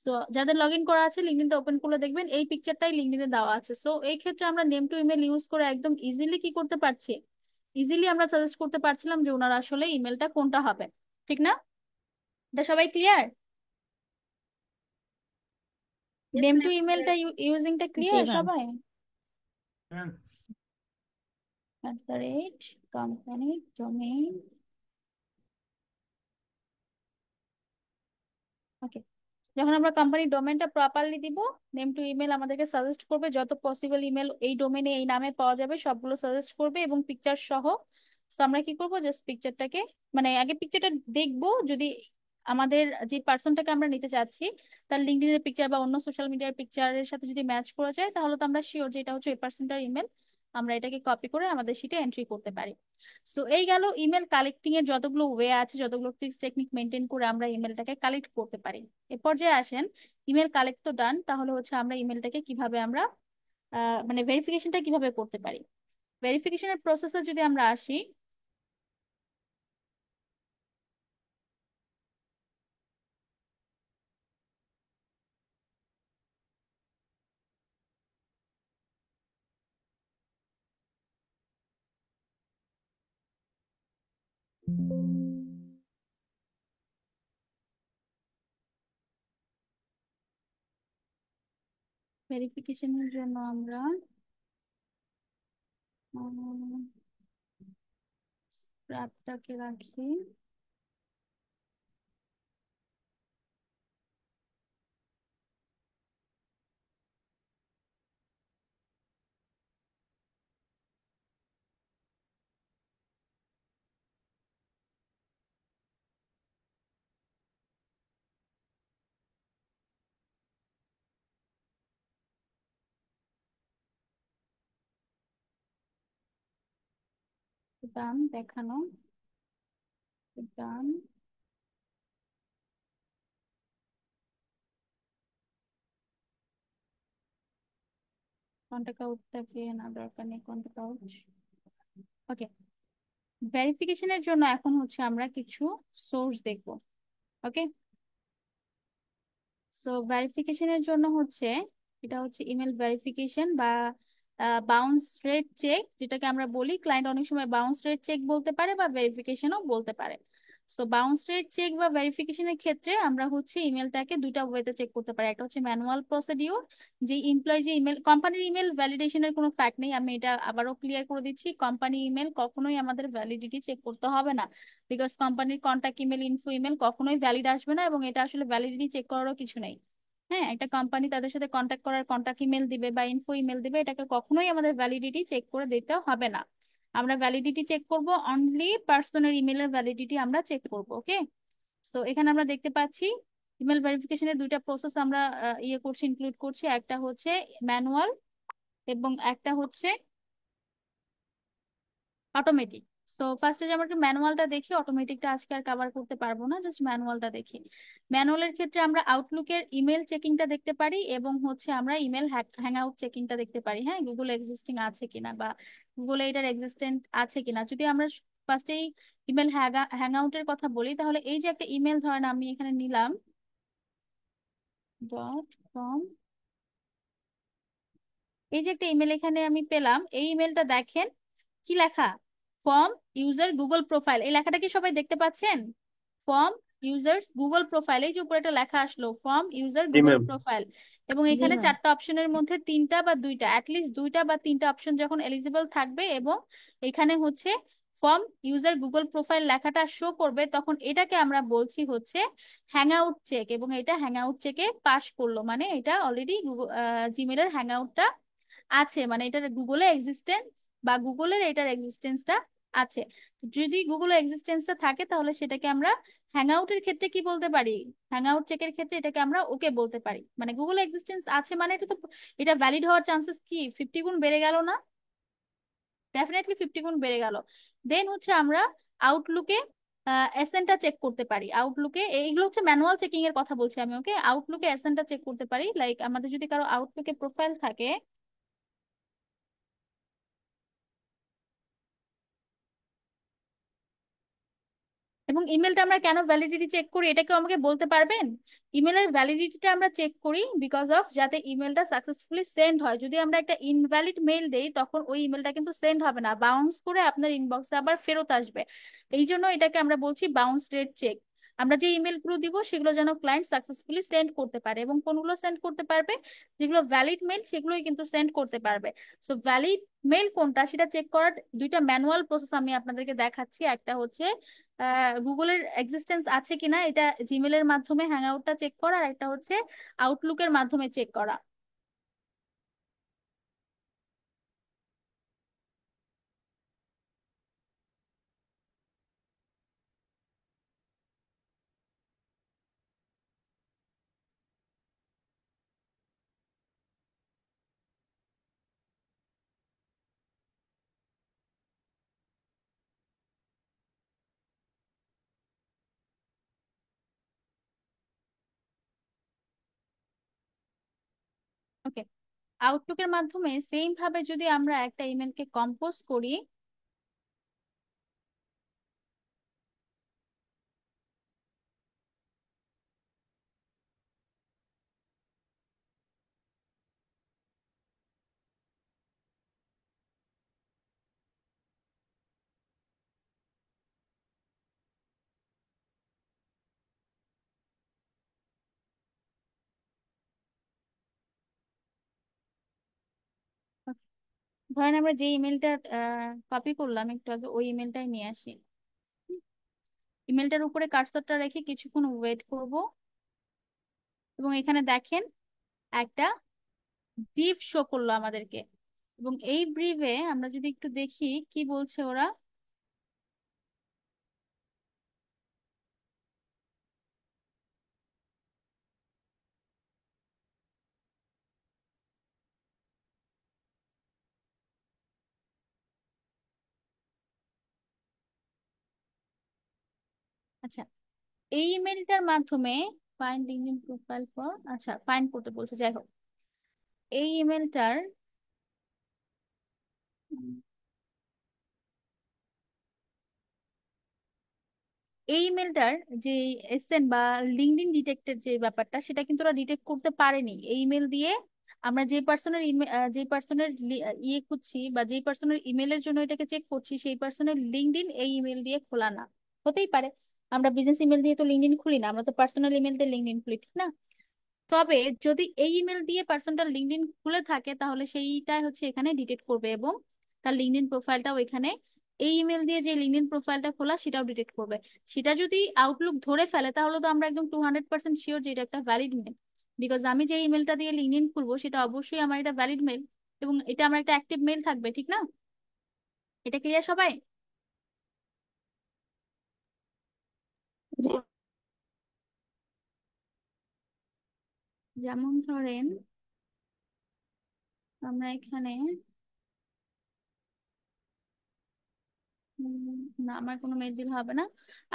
সো যাদের লগ ইন করা আছে লিঙ্কডইনটা ওপেন করলে দেখবেন এই পিকচারটাই লিঙ্কডইনে দেওয়া আছে। সো এই ক্ষেত্রে আমরা নেম টু ইমেল ইউজ করে একদম ইজিলি কি করতে পারছি, ইজিলি আমরা সাজেস্ট করতে পারছিলাম যে ওনার আসলে ইমেলটা কোনটা হবে। ঠিক না? এটা সবাই clear? Yes, name to ma'am. ইমেলটা ইউজিংটা জি ক্লিয়ার ম্যাম। সবাই? Company domain. ওকে, যখন আমরা কোম্পানি ডোমেনটা প্রপারলি দিব, নেম টু ইমেল আমাদেরকে সাজেস্ট করবে যত পসিবল ইমেল এই ডোমেনে এই নামে পাওয়া যাবে সবগুলো সাজেস্ট করবে এবং পিকচার সহ। তো আমরা কি করব, জাস্ট পিকচারটাকে, মানে আগে পিকচারটা দেখবো, যদি আমাদের যে পার্সনটাকে আমরা নিতে চাচ্ছি তার লিঙ্কডইনের পিকচার বা অন্য সোশ্যাল মিডিয়ার পিকচারের সাথে যদি ম্যাচ করা যায় তাহলে তো আমরা শিওর যে এটা হচ্ছে ওই পার্সনটার ইমেল। আমরা এটাকে কপি করে আমাদের শিটে এন্ট্রি করতে পারি। সো এই গেল ইমেল কালেক্টিং এর যতগুলো ওয়ে আছে, যতগুলো ট্রিক্স টেকনিক মেনটেন করে আমরা ইমেলটাকে কালেক্ট করতে পারি। এ পর্যায়ে আসেন, ইমেল কালেক্ট তো ডান, তাহলে হচ্ছে আমরা ইমেলটাকে কিভাবে আমরা মানে ভেরিফিকেশনটা কিভাবে করতে পারি। ভেরিফিকেশনের প্রসেসে যদি আমরা আসি, ভেরিফিকেশনের জন্য আমরা স্ক্রাবটাকে রাখি। ডান দেখানো, ডান। কন্টাক্ট আউটটাকে না, দরকার নেই কন্টাক্ট আউট। ওকে, ভেরিফিকেশনের জন্য এখন হচ্ছে আমরা কিছু সোর্স দেখবো। ওকে, সো ভেরিফিকেশনের জন্য হচ্ছে, এটা হচ্ছে ইমেল ভেরিফিকেশন বা বাউন্স রেট চেক, যেটাকে আমরা বলি। ক্লায়েন্ট অনেক সময় বাউন্স রেট চেক বলতে পারে বা ভেরিফিকেশনও বলতে পারে। সো বাউন্স রেট চেক বা ভেরিফিকেশনের ক্ষেত্রে আমরা হচ্ছে ইমেলটাকে দুইটা ওয়েতে চেক করতে পারি। একটা হচ্ছে ম্যানুয়াল প্রসিডিউর, যে এমপ্লয়ি যে ইমেল, কোম্পানির ইমেল ভ্যালিডেশনের কোনো ফ্যাক্ট নেই, আমি এটা আবারও ক্লিয়ার করে দিচ্ছি। কোম্পানি ইমেল কখনোই আমাদের ভ্যালিডিটি চেক করতে হবে না, বিকজ কোম্পানির কন্ট্যাক্ট ইমেল, ইনফো ইমেল কখনোই ভ্যালিড আসবে না, এবং এটা আসলে ভ্যালিডিটি চেক করারও কিছু নেই। হ্যাঁ, একটা কোম্পানি তাদের সাথে কন্ট্যাক্ট করার কন্ট্যাক্ট ইমেল দিবে বা ইনফো ইমেল দিবে, এটাকে কখনোই আমাদের ভ্যালিডিটি চেক করে দিতে হবে না। আমরা ভ্যালিডিটি চেক করব অনলি পার্সোনাল ইমেলের ভ্যালিডিটি আমরা চেক করব। ওকে, সো এখানে আমরা দেখতে পাচ্ছি ইমেল ভেরিফিকেশনের দুইটা প্রসেস আমরা ইয়ে করছি, ইনক্লুড করছি। একটা হচ্ছে ম্যানুয়াল এবং একটা হচ্ছে অটোমেটিক। সো ফার্স্টে যে আমরা ম্যানুয়ালটা দেখি, অটোমেটিকটা আজকে আর কভার করতে পারবো না, জাস্ট ম্যানুয়ালটা দেখি। ম্যানুয়ালের ক্ষেত্রে আমরা আউটলুকের ইমেল চেকিংটা দেখতে পারি এবং হচ্ছে আমরা ইমেল হ্যাং আউট চেকিংটা দেখতে পারি। হ্যাঁ, গুগল এক্সিস্টিং আছে কিনা বা গুগলে এটার এক্সিস্টেন্ট আছে কিনা। যদি আমরা ফার্স্টেই ইমেল হ্যাং আউটের কথা বলি, তাহলে এই যে একটা ইমেল ধরেন আমি এখানে নিলাম .com, এই যে একটা ইমেল এখানে আমি পেলাম, এই ইমেলটা দেখেন কি লেখা, ফর্ম ইউজার গুগল প্রোফাইল। এই লেখাটা কি সবাই দেখতে পাচ্ছেন? ফর্ম ইউজার্স গুগল প্রোফাইল, এই যে উপরে একটা লেখা আসলো ফর্ম ইউজার জি গুগল ম্যাম। প্রোফাইল। এবং জি এখানে ম্যাম। চারটা অপশনের মধ্যে তিনটা বা দুইটা, অ্যাটলিস্ট দুইটা বা তিনটা অপশন যখন এলিজিবল থাকবে এবং এখানে হচ্ছে ফর্ম ইউজার গুগল প্রোফাইল লেখাটা শো করবে, তখন এটাকে আমরা বলছি হচ্ছে হ্যাং আউট চেক। এবং এটা হ্যাং আউট চেকে পাস করলো, মানে এটা অলরেডি গুগল জিমেলের হ্যাং আউটটা আছে, মানে এটার গুগলে এক্সিস্টেন্স বা গুগলের এটার এক্সিস্টেন্সটা আছে। তো যদি গুগলে এক্সিস্টেন্সটা থাকে তাহলে সেটাকে আমরা হ্যাংআউটের ক্ষেত্রে কি বলতে পারি, হ্যাংআউট চেকের ক্ষেত্রে এটাকে আমরা ওকে বলতে পারি। মানে গুগলে এক্সিস্টেন্স আছে মানে এটা তো, এটা ভ্যালিড হওয়ার চান্সেস কি 50 গুণ বেড়ে গেল না? ডেফিনেটলি 50 গুণ বেড়ে গেল। দেন হচ্ছে আমরা আউটলুকে এসএনটা চেক করতে পারি। আউটলুকে এইগুলো হচ্ছে ম্যানুয়াল চেকিং এর কথা বলছি আমি। ওকে, আউটলুকে এসএনটা চেক করতে পারি, লাইক আমাদের যদি কারো আউটলুকে প্রোফাইল থাকে এবং ইমেলটা আমরা কেন ভ্যালিডিটি চেক করি এটা কেউ আমাকে বলতে পারবেন? ইমেলের ভ্যালিডিটিটা আমরা চেক করি বিকজ অফ যাতে ইমেলটা সাকসেসফুলি সেন্ড হয়। যদি আমরা একটা ইনভ্যালিড মেল দেই তখন ওই ইমেলটা কিন্তু সেন্ড হবে না, বাউন্স করে আপনার ইনবক্সে আবার ফেরত আসবে। এই জন্য এটাকে আমরা বলছি বাউন্স রেট চেক। আমরা যে ইমেলগুলো দিব সেগুলো যেন ক্লায়েন্ট সাকসেসফুলি সেন্ড করতে পারে, এবং কোনগুলো সেন্ড করতে পারবে, যেগুলো ভ্যালিড মেল সেগুলোই কিন্তু সেন্ড করতে পারবে। সো ভ্যালিড মেল কোনটা সেটা চেক করার দুইটা ম্যানুয়াল প্রসেস আমি আপনাদেরকে দেখাচ্ছি। একটা হচ্ছে গুগলের এক্সিস্টেন্স আছে কিনা এটা জিমেলের মাধ্যমে হ্যাং আউটটা চেক করা, আর একটা হচ্ছে আউটলুকের মাধ্যমে চেক করা। ওকে, আউটলুকের মাধ্যমে সেম ভাবে যদি আমরা একটা ইমেলকে কম্পোজ করি, ধরেন আমরা যে ইমেলটা কপি করলাম একটু আগে, ওই ইমেলটাই নিয়ে আসি। ইমেলটার উপরে কার্সরটা রেখে কিছুক্ষণ ওয়েট করব, এবং এখানে দেখেন একটা ব্রিফ শো করলো আমাদেরকে। এবং এই ব্রিফে আমরা যদি একটু দেখি কি বলছে ওরা। আচ্ছা, এই ইমেলটার মাধ্যমে ফাইন্ড লিঙ্কডইন প্রোফাইল ফর, আচ্ছা ফাইন্ড করতে বলছে, যাই হোক এই ইমেলটার এই ইমেলটার যে এসএন বা লিঙ্কডইন ডিটেক্টের যে ব্যাপারটা, সেটা কিন্তু ওরা ডিটেক্ট করতে পারেনি এই ইমেল দিয়ে। আমরা যে পার্সনের যে পার্সনের ইয়ে খুঁজছি বা যে পার্সনের ইমেলের জন্য এটাকে চেক করছি, সেই পার্সনের লিঙ্কডইন এই ইমেল দিয়ে খোলা না। হতেই পারে, আমরা বিজনেস ইমেল দিয়ে তো লিঙ্কডইন খুলি না, আমরা তো পার্সোনাল ইমেল দিয়ে লিঙ্কডইন খুলি, ঠিক না? তবে যদি এই ইমেল দিয়ে পার্সনটা লিঙ্কডইন খুলে থাকে, তাহলে সেইটাই হচ্ছে এখানে ডিটেক্ট করবে, এবং তার লিঙ্কডইন প্রোফাইলটাও এখানে এই ইমেল দিয়ে যে লিঙ্কডইন প্রোফাইলটা খোলা সেটাও ডিটেক্ট করবে। সেটা যদি আউটলুক ধরে ফেলে, তাহলে তো আমরা একদম 200% শিওর যে এটা একটা ভ্যালিড মেল। বিকজ আমি যে ইমেলটা দিয়ে লিঙ্কডইন খুলবো সেটা অবশ্যই আমার এটা ভ্যালিড মেল, এবং এটা আমার একটা অ্যাক্টিভ মেল থাকবে, ঠিক না? এটা ক্লিয়ার সবাই? জি। যেমন ধরেন, আমরা এখানে না, আমার কোনো মেল দিলে হবে না।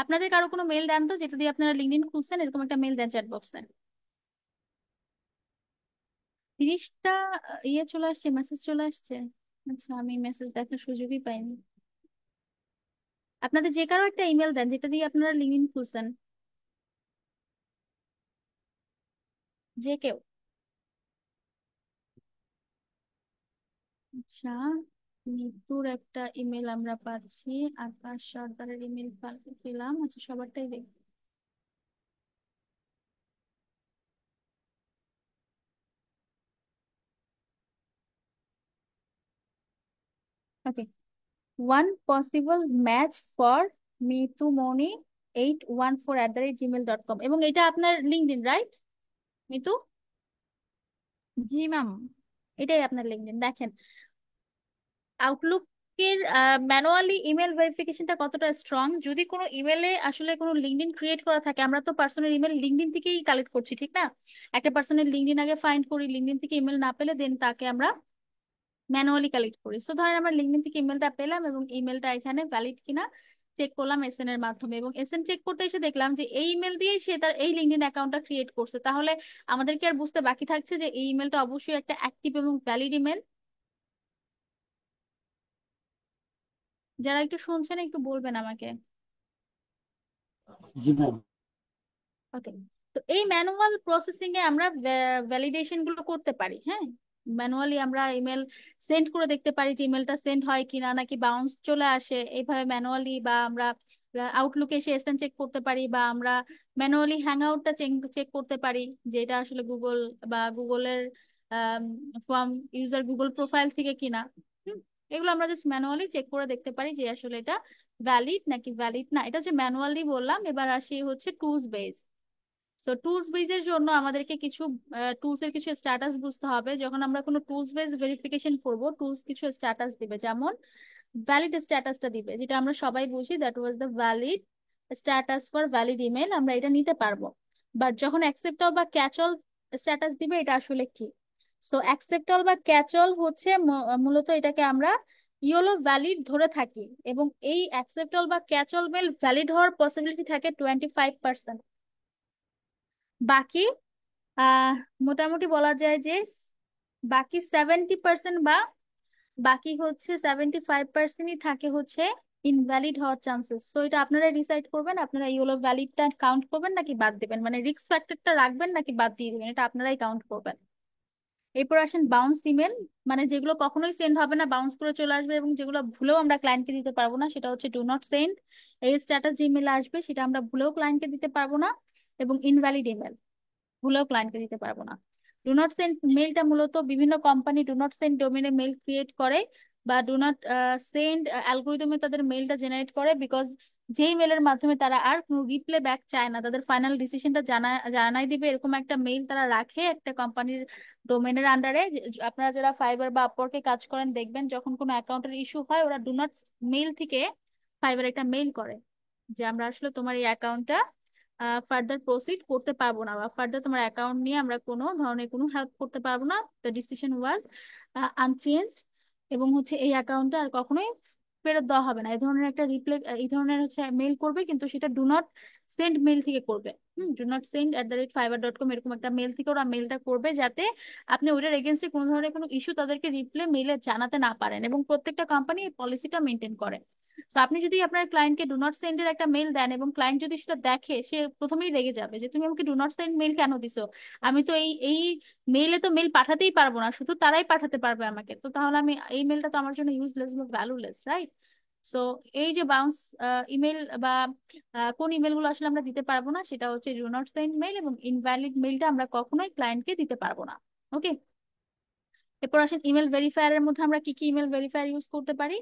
আপনাদের কারো কোনো মেল দেন তো, যেটা দিয়ে আপনারা লিঙ্কডইন খুলছেন, এরকম একটা মেল দেন চ্যাট বক্সে। 30টা ইয়ে চলে আসছে, মেসেজ চলে আসছে। আচ্ছা, আমি মেসেজ দেখার সুযোগই পাইনি। আপনাদের যে কারো একটা ইমেল দেন যেটা দিয়ে আপনারা লিঙ্কডইন খুলছেন, যে কেউ। আচ্ছা, নিতুর একটা ইমেল আমরা পাচ্ছি, আকাশ সর্দারের ইমেল পেলাম। আচ্ছা, সবারটাই দেখি। Okay, one possible match for Mitu Moni 814@gmail.com, এবং এটা আপনার লিঙ্কডইন, রাইট মিতু? জি ম্যাম। এটাই আপনার লিঙ্কডইন। দেখেন আউটলুকের ম্যানুয়ালি ইমেল ভেরিফিকেশনটা কতটা স্ট্রং। যদি কোনো ইমেলে আসলে কোনো লিঙ্কডইন ক্রিয়েট করা থাকে, আমরা তো পার্সোনাল ইমেল লিঙ্কডইন থেকেই কালেক্ট করছি, ঠিক না? একটা পার্সোনাল লিঙ্কডইন আগে ফাইন্ড করি, লিঙ্কডইন থেকে ইমেল না পেলে দেন তাকে আমরা ম্যানুয়ালি কালেক্ট করি। সো ধরেন আমরা লিঙ্কডইন থেকে ইমেলটা পেলাম, এবং ইমেলটা এখানে ভ্যালিড কিনা চেক করলাম এসএন এর মাধ্যমে, এবং এসএন চেক করতে এসে দেখলাম যে এই ইমেল দিয়েই সে তার এই লিঙ্কডইন অ্যাকাউন্টটা ক্রিয়েট করছে। তাহলে আমাদের কি আর বুঝতে বাকি থাকছে যে এই ইমেলটা অবশ্যই একটা অ্যাক্টিভ এবং ভ্যালিড ইমেল? যারা একটু শুনছেন একটু বলবেন আমাকে। জি ম্যাম। ওকে, তো এই ম্যানুয়াল প্রসেসিং এ আমরা ভ্যালিডেশন গুলো করতে পারি, হ্যাঁ। ম্যানুয়ালি আমরা ইমেল সেন্ড করে দেখতে পারি যে ইমেলটা সেন্ড হয় কিনা, নাকি বাউন্স চলে আসে, এইভাবে ম্যানুয়ালি। বা আমরা আউটলুকে এসে এসএন চেক করতে পারি, বা আমরা ম্যানুয়ালি হ্যাং আউটটা চেক করতে পারি যে এটা আসলে গুগল বা গুগলের ফর্ম ইউজার গুগল প্রোফাইল থেকে কিনা। হুম, এগুলো আমরা জাস্ট ম্যানুয়ালি চেক করে দেখতে পারি যে আসলে এটা ভ্যালিড নাকি ভ্যালিড না। এটা যে ম্যানুয়ালি বললাম, এবার আসি হচ্ছে টুলস বেস। সো টুলস বেজের জন্য আমাদেরকে কিছু টুলস এর কিছু স্ট্যাটাস বুঝতে হবে। যখন আমরা কোনো টুলস বেস ভেরিফিকেশন করব, টুলস কিছু স্ট্যাটাস দিবে, যেমন ভ্যালিড স্ট্যাটাসটা দিবে, যেটা আমরা সবাই বুঝি, that was the valid status for valid email, আমরা এটা নিতে পারবো। বাট যখন অ্যাকসেপ্ট অল বা ক্যাচ অল স্ট্যাটাস দিবে, এটা আসলে কি? সো অ্যাকসেপ্ট অল বা ক্যাচ অল হচ্ছে মূলত এটাকে আমরা ইয়েলো ভ্যালিড ধরে থাকি, এবং এই অ্যাকসেপ্ট অল বা ক্যাচ অল মেল ভ্যালিড হওয়ার পসিবিলিটি থাকে 25%। বাকি আহ মোটামুটি বলা যায় যে বাকি 70% বা বাকি হচ্ছে 75%ই থাকে হচ্ছে ইনভ্যালিড হওয়ার চান্সেস। সো এটা আপনারা ডিসাইড করবেন, আপনারা ইয়েলো ভ্যালিডটা কাউন্ট করবেন নাকি বাদ দিবেন, মানে রিস্ক ফ্যাক্টরটা রাখবেন নাকি বাদ দিয়ে দিবেন, এটা আপনারাই কাউন্ট করবেন। এরপর আসেন বাউন্স ইমেল, মানে যেগুলো কখনোই সেন্ড হবে না, বাউন্স করে চলে আসবে, এবং যেগুলো ভুলেও আমরা ক্লায়েন্টকে দিতে পারবো না, সেটা হচ্ছে ডু নট সেন্ড। এই স্ট্যাটাস যে ইমেল আসবে সেটা আমরা ভুলেও ক্লায়েন্টকে দিতে পারবো না। এবং ইনভ্যালিড ইমেল ভুলেও ক্লায়েন্টকে দিতে পারবো না। ডু নট সেন্ড মেলটা মূলত বিভিন্ন কোম্পানি ডু নট সেন্ড ডোমেনে মেল ক্রিয়েট করে, বা ডু নট সেন্ড অ্যালগোরিদমে তাদের মেলটা জেনারেট করে, বিকজ যেই মেলের মাধ্যমে তারা আর কোনো রিপ্লে ব্যাক চায় না, তাদের ফাইনাল ডিসিশনটা জানাই দিবে, এরকম একটা মেল তারা রাখে একটা কোম্পানির ডোমেনের আন্ডারে। আপনারা যারা ফাইবার বা আপওয়ার্কে কাজ করেন দেখবেন, যখন কোনো অ্যাকাউন্টের ইস্যু হয়, ওরা ডু নট মেল থেকে ফাইবার একটা মেল করে যে আমরা আসলে তোমার এই অ্যাকাউন্টটা ফার্দার প্রসিড করতে পারবো না, বা ফার্দার তোমার অ্যাকাউন্ট নিয়ে আমরা কোনো ধরনের কোনো হেল্প করতে পারবো না, দ্য ডিসিশন ওয়াজ আনচেঞ্জড, এবং হচ্ছে এই অ্যাকাউন্টটা আর কখনোই ফেরত দেওয়া হবে না। এই ধরনের একটা রিপ্লে, এই ধরনের হচ্ছে মেল করবে, কিন্তু সেটা ডু নট সেন্ড মেল থেকে করবে। do not send@fiverr.com এরকম একটা মেল থেকে ওরা মেলটা করবে, যাতে আপনি ওইটার এগেনস্টে কোনো ধরনের কোনো ইস্যু তাদেরকে রিপ্লাই মেলে জানাতে না পারেন। এবং প্রত্যেকটা কোম্পানি এই পলিসিটা মেনটেন করে। তো আপনি যদি আপনার ক্লায়েন্টকে ডু নট সেন্ড এর একটা মেল দেন এবং ক্লায়েন্ট যদি সেটা দেখে, সে প্রথমেই রেগে যাবে যে তুমি আমাকে ডু নট সেন্ড মেল কেন দিছো, আমি তো এই এই মেইলে তো মেল পাঠাতেই পারবো না, শুধু তারাই পাঠাতে পারবে আমাকে, তো তাহলে আমি এই মেলটা তো আমার জন্য ইউজলেস বা ভ্যালুলেস, রাইট? সো এই যে বাউন্স ইমেল বা কোন ইমেল গুলো আসলে আমরা দিতে পারবো না, সেটা হচ্ছে ডু নট সেন্ড মেল এবং ইনভ্যালিড মেলটা আমরা কখনোই ক্লায়েন্টকে দিতে পারবো না। ওকে। এরপর আসেন ইমেল ভেরিফায়ার এর মধ্যে আমরা কি কি ইমেল ভেরিফায়ার ইউজ করতে পারি।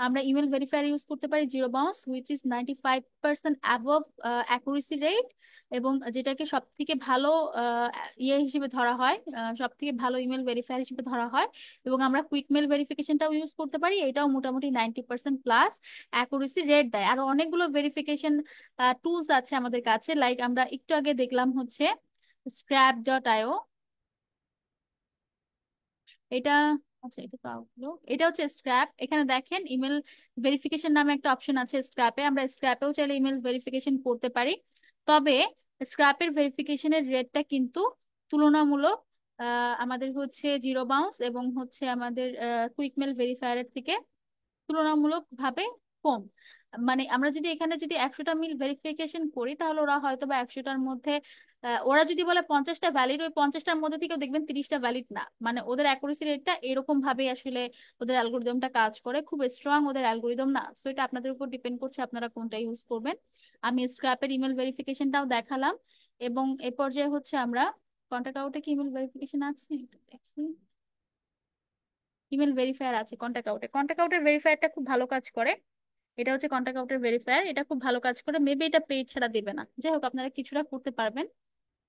আমরা ইমেল ভেরিফায়ার ইউজ করতে পারি zero bounce, which is 95% above accuracy rate, এবং যেটাকে সব থেকে ভালো ইয়ে হিসেবে ধরা হয়, সব থেকে ভালো ইমেল ভেরিফায়ার হিসেবে ধরা হয়। এবং আমরা কুইক মেল ভেরিফিকেশনটাও ইউজ করতে পারি, এটাও মোটামুটি 90% প্লাস অ্যাকুরেসি রেট দেয়। আরো অনেকগুলো ভেরিফিকেশন টুলস আছে আমাদের কাছে, লাইক আমরা একটু আগে দেখলাম হচ্ছে scrap.io। এটা, আচ্ছা এটা তো আউটলুক, এটা হচ্ছে স্ক্র্যাপ। এখানে দেখেন ইমেল ভেরিফিকেশন নামে একটা অপশন আছে স্ক্র্যাপে, আমরা স্ক্র্যাপেও চাইলে ইমেল ভেরিফিকেশন করতে পারি। তবে স্ক্র্যাপের ভেরিফিকেশনের রেটটা কিন্তু তুলনামূলক আমাদের হচ্ছে জিরো বাউন্স এবং হচ্ছে আমাদের কুইক মেল ভেরিফায়ারের থেকে তুলনামূলক ভাবে কম। মানে আমরা যদি এখানে যদি 100টা মিল ভেরিফিকেশন করি, তাহলে ওরা হয়তো বা 100টার মধ্যে ওরা যদি বলে 50টা ভ্যালিড, ওই 50টার মধ্যে থেকেও দেখবেন 30টা ভ্যালিড না। মানে ওদের অ্যাকুরেসি রেটটা এরকম ভাবে আসলে ওদের অ্যালগোরিদমটা কাজ করে, খুব স্ট্রং ওদের অ্যালগোরিদম না। সো এটা আপনাদের উপর ডিপেন্ড করছে আপনারা কোনটা ইউজ করবেন। আমি স্ক্র্যাপের ইমেল ভেরিফিকেশনটাও দেখালাম। এবং এ পর্যায়ে হচ্ছে আমরা কন্টাক্ট আউটে কি ইমেল ভেরিফিকেশন আছে একটু দেখি। ইমেল ভেরিফায়ার আছে কন্টাক্ট আউটে, কন্টাক্ট আউটের ভেরিফায়ারটা খুব ভালো কাজ করে। এটা হচ্ছে কন্টাক্ট আউটের ভেরিফায়ার, এটা খুব ভালো কাজ করে। মেবি এটা পেইড ছাড়া দিবে না, যাই হোক আপনারা কিছুটা করতে পারবেন।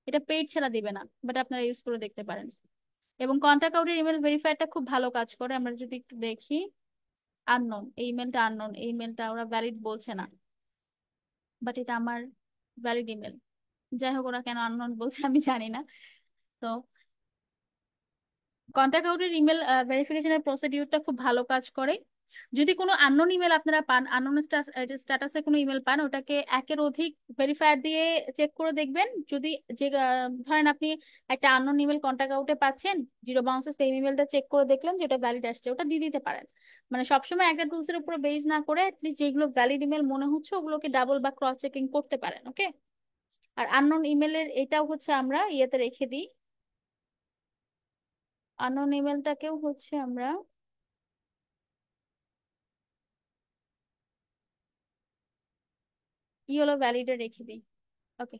এটা পেইড ছাড়া দিবে না, বাট আপনারা ইউজ করে দেখতে পারেন। এবং কন্টাক্ট আউটের ইমেল ভেরিফায়ারটা খুব ভালো কাজ করে। আমরা যদি একটু দেখি, আননোন, এই ইমেলটা আননোন, এই ইমেলটা ওরা ভ্যালিড বলছে না, বাট এটা আমার ভ্যালিড ইমেল। যাই হোক ওরা কেন আননোন বলছে আমি জানি না। তো কন্টাক্ট আউটের ইমেল ভেরিফিকেশনের প্রসিডিউরটা খুব ভালো কাজ করে। যদি কোনো আননোন ইমেল আপনারা পান, আননোন স্ট্যাটাসে কোনো ইমেল পান, ওটাকে একের অধিক ভেরিফায়ার দিয়ে চেক করে দেখবেন। যদি যে ধরেন আপনি একটা আননোন ইমেল কন্টাক্ট আউটে পাচ্ছেন জিরো বাউন্সে, সেম ইমেলটা চেক করে দেখলেন যে ওটা ভ্যালিড আসছে, ওটা দিয়ে দিতে পারেন। মানে সবসময় একটা টুলস এর উপর বেস না করে অ্যাটলিস্ট যেগুলো ভ্যালিড ইমেল মনে হচ্ছে ওগুলোকে ডাবল বা ক্রস চেকিং করতে পারেন। ওকে। আর আননোন ইমেলের এটাও হচ্ছে আমরা ইয়েতে রেখে দিই, আননোন ইমেলটাকেও হচ্ছে আমরা ইয়েলো ভ্যালিডে রেখে দিই। ওকে।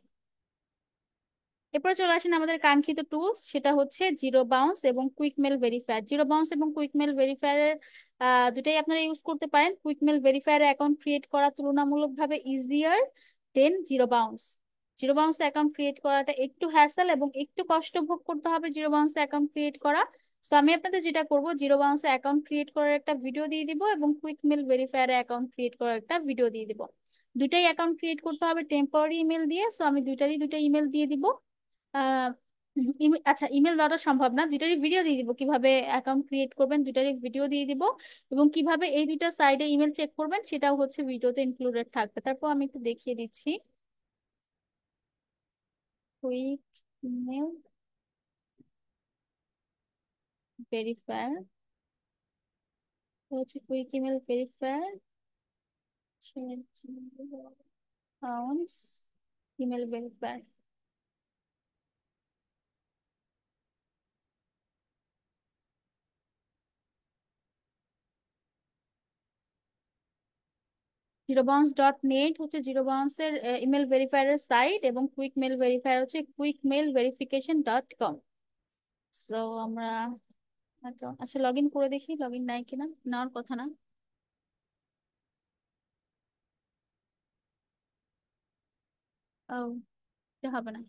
এরপর চলে আসেন আমাদের কাঙ্ক্ষিত টুলস, সেটা হচ্ছে জিরো বাউন্স এবং quick mail verifier. Zero bounce এবং কুইক মেল ভেরিফায়ারের দুটাই আপনারা ইউজ করতে পারেন। Quick mail verifier account create করা তুলনামূলকভাবে easier than zero bounce. Zero bounce account create করাটা একটু হ্যাসেল এবং একটু কষ্ট ভোগ করতে হবে জিরো বাউন্স অ্যাকাউন্ট ক্রিয়েট করা। তো আমি আপনাদের যেটা করব, জিরো বাউন্স অ্যাকাউন্ট ক্রিয়েট করার একটা ভিডিও দিয়ে দিব এবং quick mail verifier account create করার একটা ভিডিও দিয়ে দিব। দুটাই অ্যাকাউন্ট ক্রিয়েট করতে হবে টেম্পোরারি ইমেল দিয়ে, সো আমি দুইটা ইমেল দিয়ে দিব। আহ আচ্ছা, ইমেল দেওয়াটা সম্ভব না, দুইটারই ভিডিও দিয়ে দিব, কিভাবে অ্যাকাউন্ট ক্রিয়েট করবেন দুইটারই ভিডিও দিয়ে দিব। এবং কিভাবে এই দুইটা সাইডে ইমেল চেক করবেন সেটাও হচ্ছে ভিডিওতে ইনক্লুডেড থাকবে। তারপর আমি একটু দেখিয়ে দিচ্ছি। কুইক ইমেল ভেরিফায়ার হচ্ছে quick email verifier email verifier. Zero bounce dot net হচ্ছে জিরো বাউন্সের ইমেল ভেরিফায়ারের সাইট, এবং কুইক মেল ভেরিফায়ার হচ্ছে কুইক মেল ভেরিফিকেশন.কম। সো আমরা আচ্ছা লগ ইন করে দেখি, লগ ইন নাই কিনা, নেওয়ার কথা না। ও, এটা হবে না,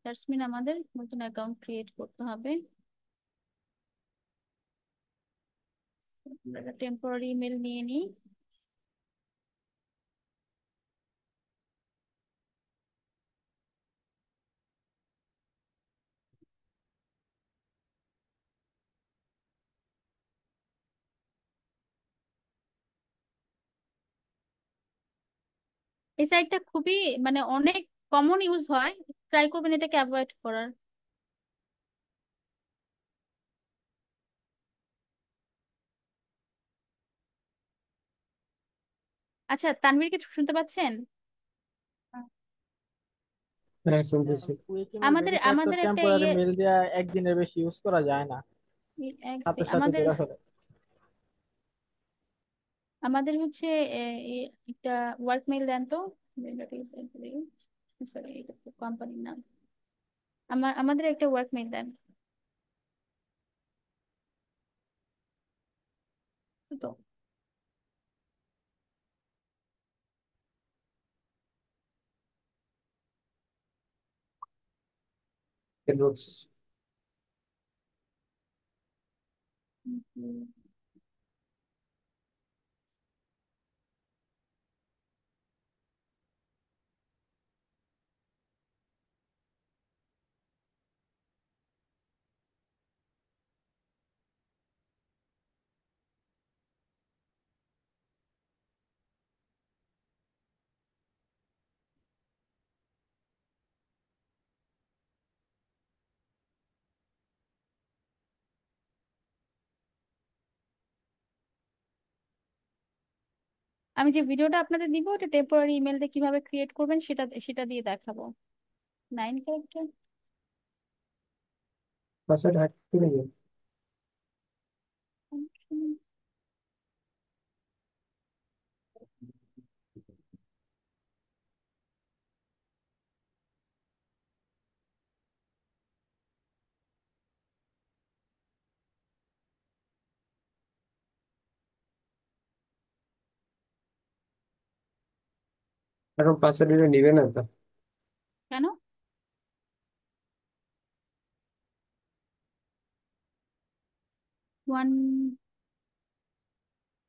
দ্যাটস মিন আমাদের নতুন অ্যাকাউন্ট ক্রিয়েট করতে হবে। টেম্পোরারি ইমেল নিয়ে নিই। এই সাইটটা খুবই মানে অনেক কমন ইউজ হয়, ট্রাই করবেন এটাকে অ্যাভয়েড করার। আচ্ছা, তানভীর কি শুনতে পাচ্ছেন? হ্যাঁ, শুনতেছি। কুইক ইমেল আমাদের ভেরিফায়ার তো আমাদের একটা টেম্পোরারি ইয়ে, মেল দেওয়া একদিনের বেশি ইউজ করা যায় না, সাথে সাথে আমাদের ধরে ফেলে। আমাদের হচ্ছে একটা ওয়ার্ক মেইল দেন তো। সরি, এটা তো কোম্পানির নাম। আমাদের একটা ওয়ার্ক মেইল দেন তো। ইনবক্স। হুম। আমি যে ভিডিওটা আপনাদের দিব ওটা টেম্পোরারি ইমেলটা কিভাবে ক্রিয়েট করবেন সেটা সেটা দিয়ে দেখাবো। 9 ক্যারেক্টার। পাসওয়ার্ড হাঁটতে নেই। এখন পাসওয়ার্ড নিবে না তো। কেন? 1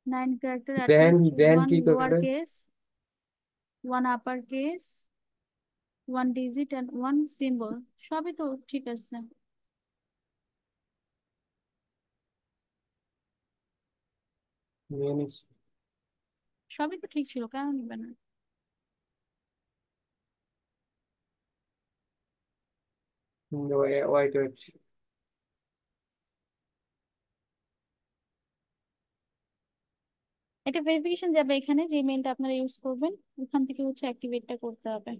9 ক্যারেক্টার, অ্যাট ব্যান লিস্ট ব্যান ওয়ান কি লোয়ার করে? Case, one upper case, one digit and one symbol. সবই তো ঠিক আছে। মেন সবই তো ঠিক ছিল, কেন নিবে না? White white. এটা ভেরিফিকেশন যাবে এখানে যে মেলটা আপনারা ইউজ করবেন, ওখান থেকে হচ্ছে অ্যাক্টিভেটটা করতে হবে।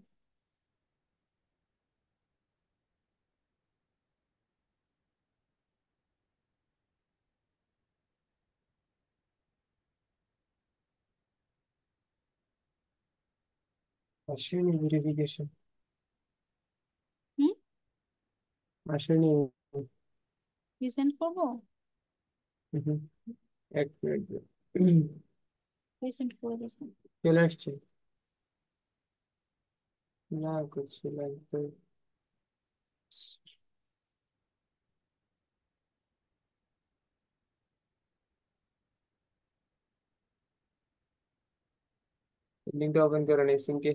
আসেনি ভেরিফিকেশন। হুম। আসেনি। রিসেন্ড করবো? হুম, এক মিনিট। রিসেন্ড করে দিচ্ছি। চলে আসছে। না করছি লাগবে। লিঙ্কটা ওপেন করে নিই সিঙ্কে।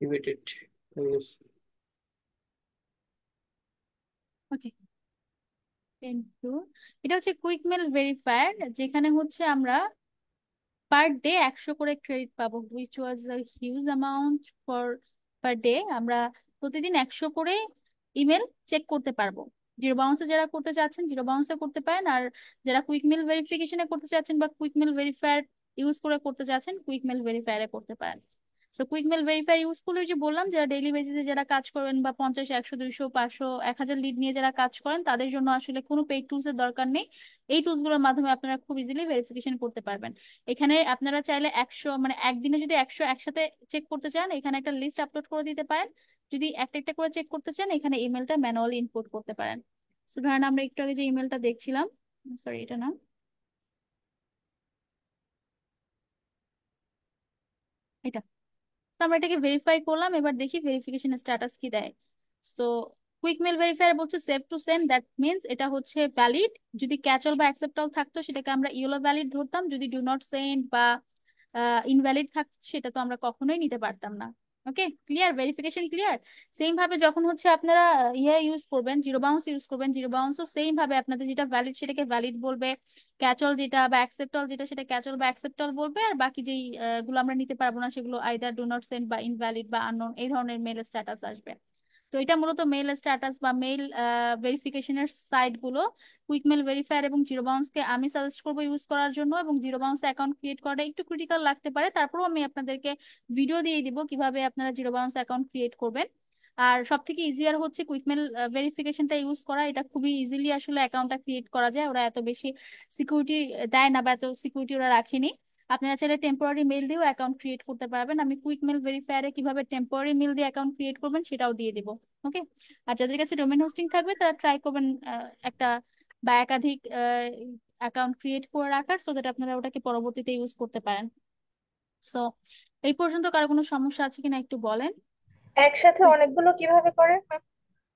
অ্যাক্টিভেটেড। ওকে, কিন্তু এটা হচ্ছে কুইক মেল ভেরিফায়ার, যেখানে হচ্ছে আমরা পার ডে 100 করে ক্রেডিট পাবো, which was a huge amount for per day. আমরা প্রতিদিন 100 করে ইমেল চেক করতে পারবো। জিরো বাউন্সে যারা করতে চাচ্ছেন জিরো বাউন্সে করতে পারেন, আর যারা কুইক মেল ভেরিফিকেশনে করতে চাচ্ছেন বা কুইক মেল ভেরিফায়ার ইউজ করে করতে চাচ্ছেন, কুইক মেল ভেরিফায়ারে করতে পারেন। তো কুইক মেল ভেরিফায়ার ইউজ করলে ওই যে বললাম, যারা ডেইলি বেসিসে যারা কাজ করবেন বা 50 100 200 500 1000 লিড নিয়ে যারা কাজ করেন, তাদের জন্য আসলে কোনো পেইড টুলস এর দরকার নেই। এই টুলস গুলোর মাধ্যমে আপনারা খুব ইজিলি ভেরিফিকেশন করতে পারবেন। এখানে আপনারা চাইলে 100 মানে একদিনে যদি 100 একসাথে চেক করতে চান, এখানে একটা লিস্ট আপলোড করে দিতে পারেন। যদি একটা একটা করে চেক করতে চান, এখানে ইমেলটা ম্যানুয়ালি ইনপুট করতে পারেন। So, ধরেন আমরা একটু আগে যে ইমেলটা দেখছিলাম, সরি এটা না, এটা। তো আমরা এটাকে ভেরিফাই করলাম, এবার দেখি ভেরিফিকেশন স্ট্যাটাস কি দেয়। সো কুইক মেল ভেরিফায়ার বলছে save to send, that means এটা হচ্ছে ভ্যালিড। যদি ক্যাচল বা অ্যাকসেপ্ট অল থাকতো সেটাকে আমরা ইয়েলো ভ্যালিড ধরতাম, যদি ডু নট সেন্ড বা ইনভ্যালিড থাকতো সেটা তো আমরা কখনোই নিতে পারতাম না। ওকে, ক্লিয়ার, ভেরিফিকেশন ক্লিয়ার। সেম ভাবে যখন হচ্ছে আপনারা ইউজ করবেন, জিরো বাউন্স ইউজ করবেন, জিরো বাউন্সও সেম ভাবে আপনাদের যেটা ভ্যালিড সেটাকে ভ্যালিড বলবে, ক্যাচল যেটা বা অ্যাকসেপ্টল যেটা সেটা ক্যাচল বা অ্যাকসেপ্টল বলবে, আর বাকি যেই গুলো আমরা নিতে পারবো না সেগুলো আইদার ডু নট সেন্ড বা ইনভ্যালিড বা আননোন এই ধরনের মেল স্ট্যাটাস আসবে। তো এটা মূলত মেল স্ট্যাটাস বা মেল ভেরিফিকেশনের সাইট গুলো। কুইক মেল ভেরিফায়ার এবং জিরো বাউন্সকে আমি সাজেস্ট করবো ইউজ করার জন্য, এবং জিরো বাউন্স অ্যাকাউন্ট ক্রিয়েট করাটা একটু ক্রিটিক্যাল লাগতে পারে, তারপরেও আমি আপনাদেরকে ভিডিও দিয়ে দিব কিভাবে আপনারা জিরো বাউন্স অ্যাকাউন্ট ক্রিয়েট করবেন। আর সব থেকে ইজিয়ার হচ্ছে কুইকমেল ভেরিফিকেশনটা ইউজ করা, এটা খুবই ইজিলি আসলে অ্যাকাউন্টটা ক্রিয়েট করা যায়, ওরা এত বেশি সিকিউরিটি দেয় না বা এত সিকিউরিটি ওরা রাখেনি। আপনারা চাইলে টেম্পোরারি মেল দিয়েও অ্যাকাউন্ট ক্রিয়েট করতে পারবেন, আমি কুইক মেল ভেরিফায়ারে কিভাবে টেম্পোরারি মেল দিয়ে অ্যাকাউন্ট ক্রিয়েট করবেন সেটাও দিয়ে দিব। ওকে, আর যাদের কাছে ডোমেন হোস্টিং থাকবে তারা ট্রাই করবেন একটা বা একাধিক অ্যাকাউন্ট ক্রিয়েট করে রাখার, সো দ্যাট আপনারা ওটাকে পরবর্তীতে ইউজ করতে পারেন। সো এই পর্যন্ত কারো কোনো সমস্যা আছে কিনা একটু বলেন। একসাথে অনেকগুলো কিভাবে করে ম্যাম?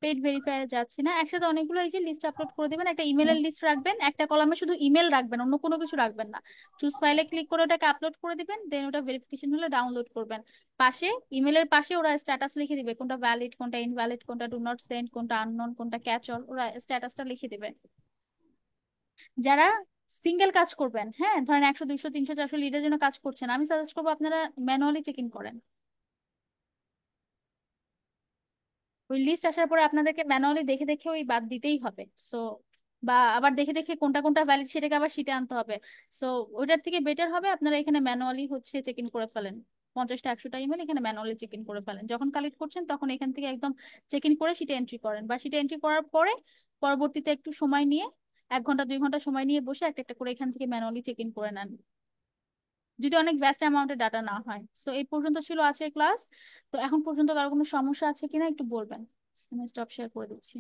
পেড ভেরিফায়ারে যাচ্ছি না, একসাথে অনেকগুলো এই যে লিস্ট আপলোড করে দিবেন, একটা ইমেলের লিস্ট রাখবেন, একটা কলামে শুধু ইমেল রাখবেন, অন্য কোনো কিছু রাখবেন না। চুজ ফাইলে ক্লিক করে ওটাকে আপলোড করে দিবেন, দেন ওটা ভেরিফিকেশন হলে ডাউনলোড করবেন। পাশে ইমেলের পাশে ওরা স্ট্যাটাস লিখে দিবে, কোনটা ভ্যালিড, কোনটা ইনভ্যালিড, কোনটা ডু নট সেন্ড, কোনটা আননোন, কোনটা ক্যাচ অল, ওরা স্ট্যাটাসটা লিখে দিবে। যারা সিঙ্গেল কাজ করবেন, হ্যাঁ ধরেন 100 200 300 400 লিডের জন্য কাজ করছেন, আমি সাজেস্ট করবো আপনারা ম্যানুয়ালি চেক ইন করেন। ওই লিস্ট আসার পরে আপনাদেরকে ম্যানুয়ালি দেখে দেখে ওই বাদ দিতেই হবে। সো বা আবার দেখে দেখে কোনটা কোনটা ভ্যালিড সেটাকে আবার শিটে আনতে হবে। সো ওইটার থেকে বেটার হবে আপনারা এখানে ম্যানুয়ালি হচ্ছে চেক ইন করে ফেলেন। 50টা 100টা ইমেল এখানে ম্যানুয়ালি চেক ইন করে ফেলেন, যখন কালেক্ট করছেন তখন এখান থেকে একদম চেক ইন করে শিটে এন্ট্রি করেন, বা শিটে এন্ট্রি করার পরে পরবর্তীতে একটু সময় নিয়ে 1 ঘন্টা 2 ঘন্টা সময় নিয়ে বসে একটা একটা করে এখান থেকে ম্যানুয়ালি চেক ইন করে নেন, যদি অনেক ভ্যাস্ট অ্যামাউন্টের ডাটা না হয়। সো এই পর্যন্ত ছিল আছে ক্লাস। তো এখন পর্যন্ত কারো কোনো সমস্যা আছে কিনা একটু বলবেন, আমি স্টপ শেয়ার করে দিচ্ছি।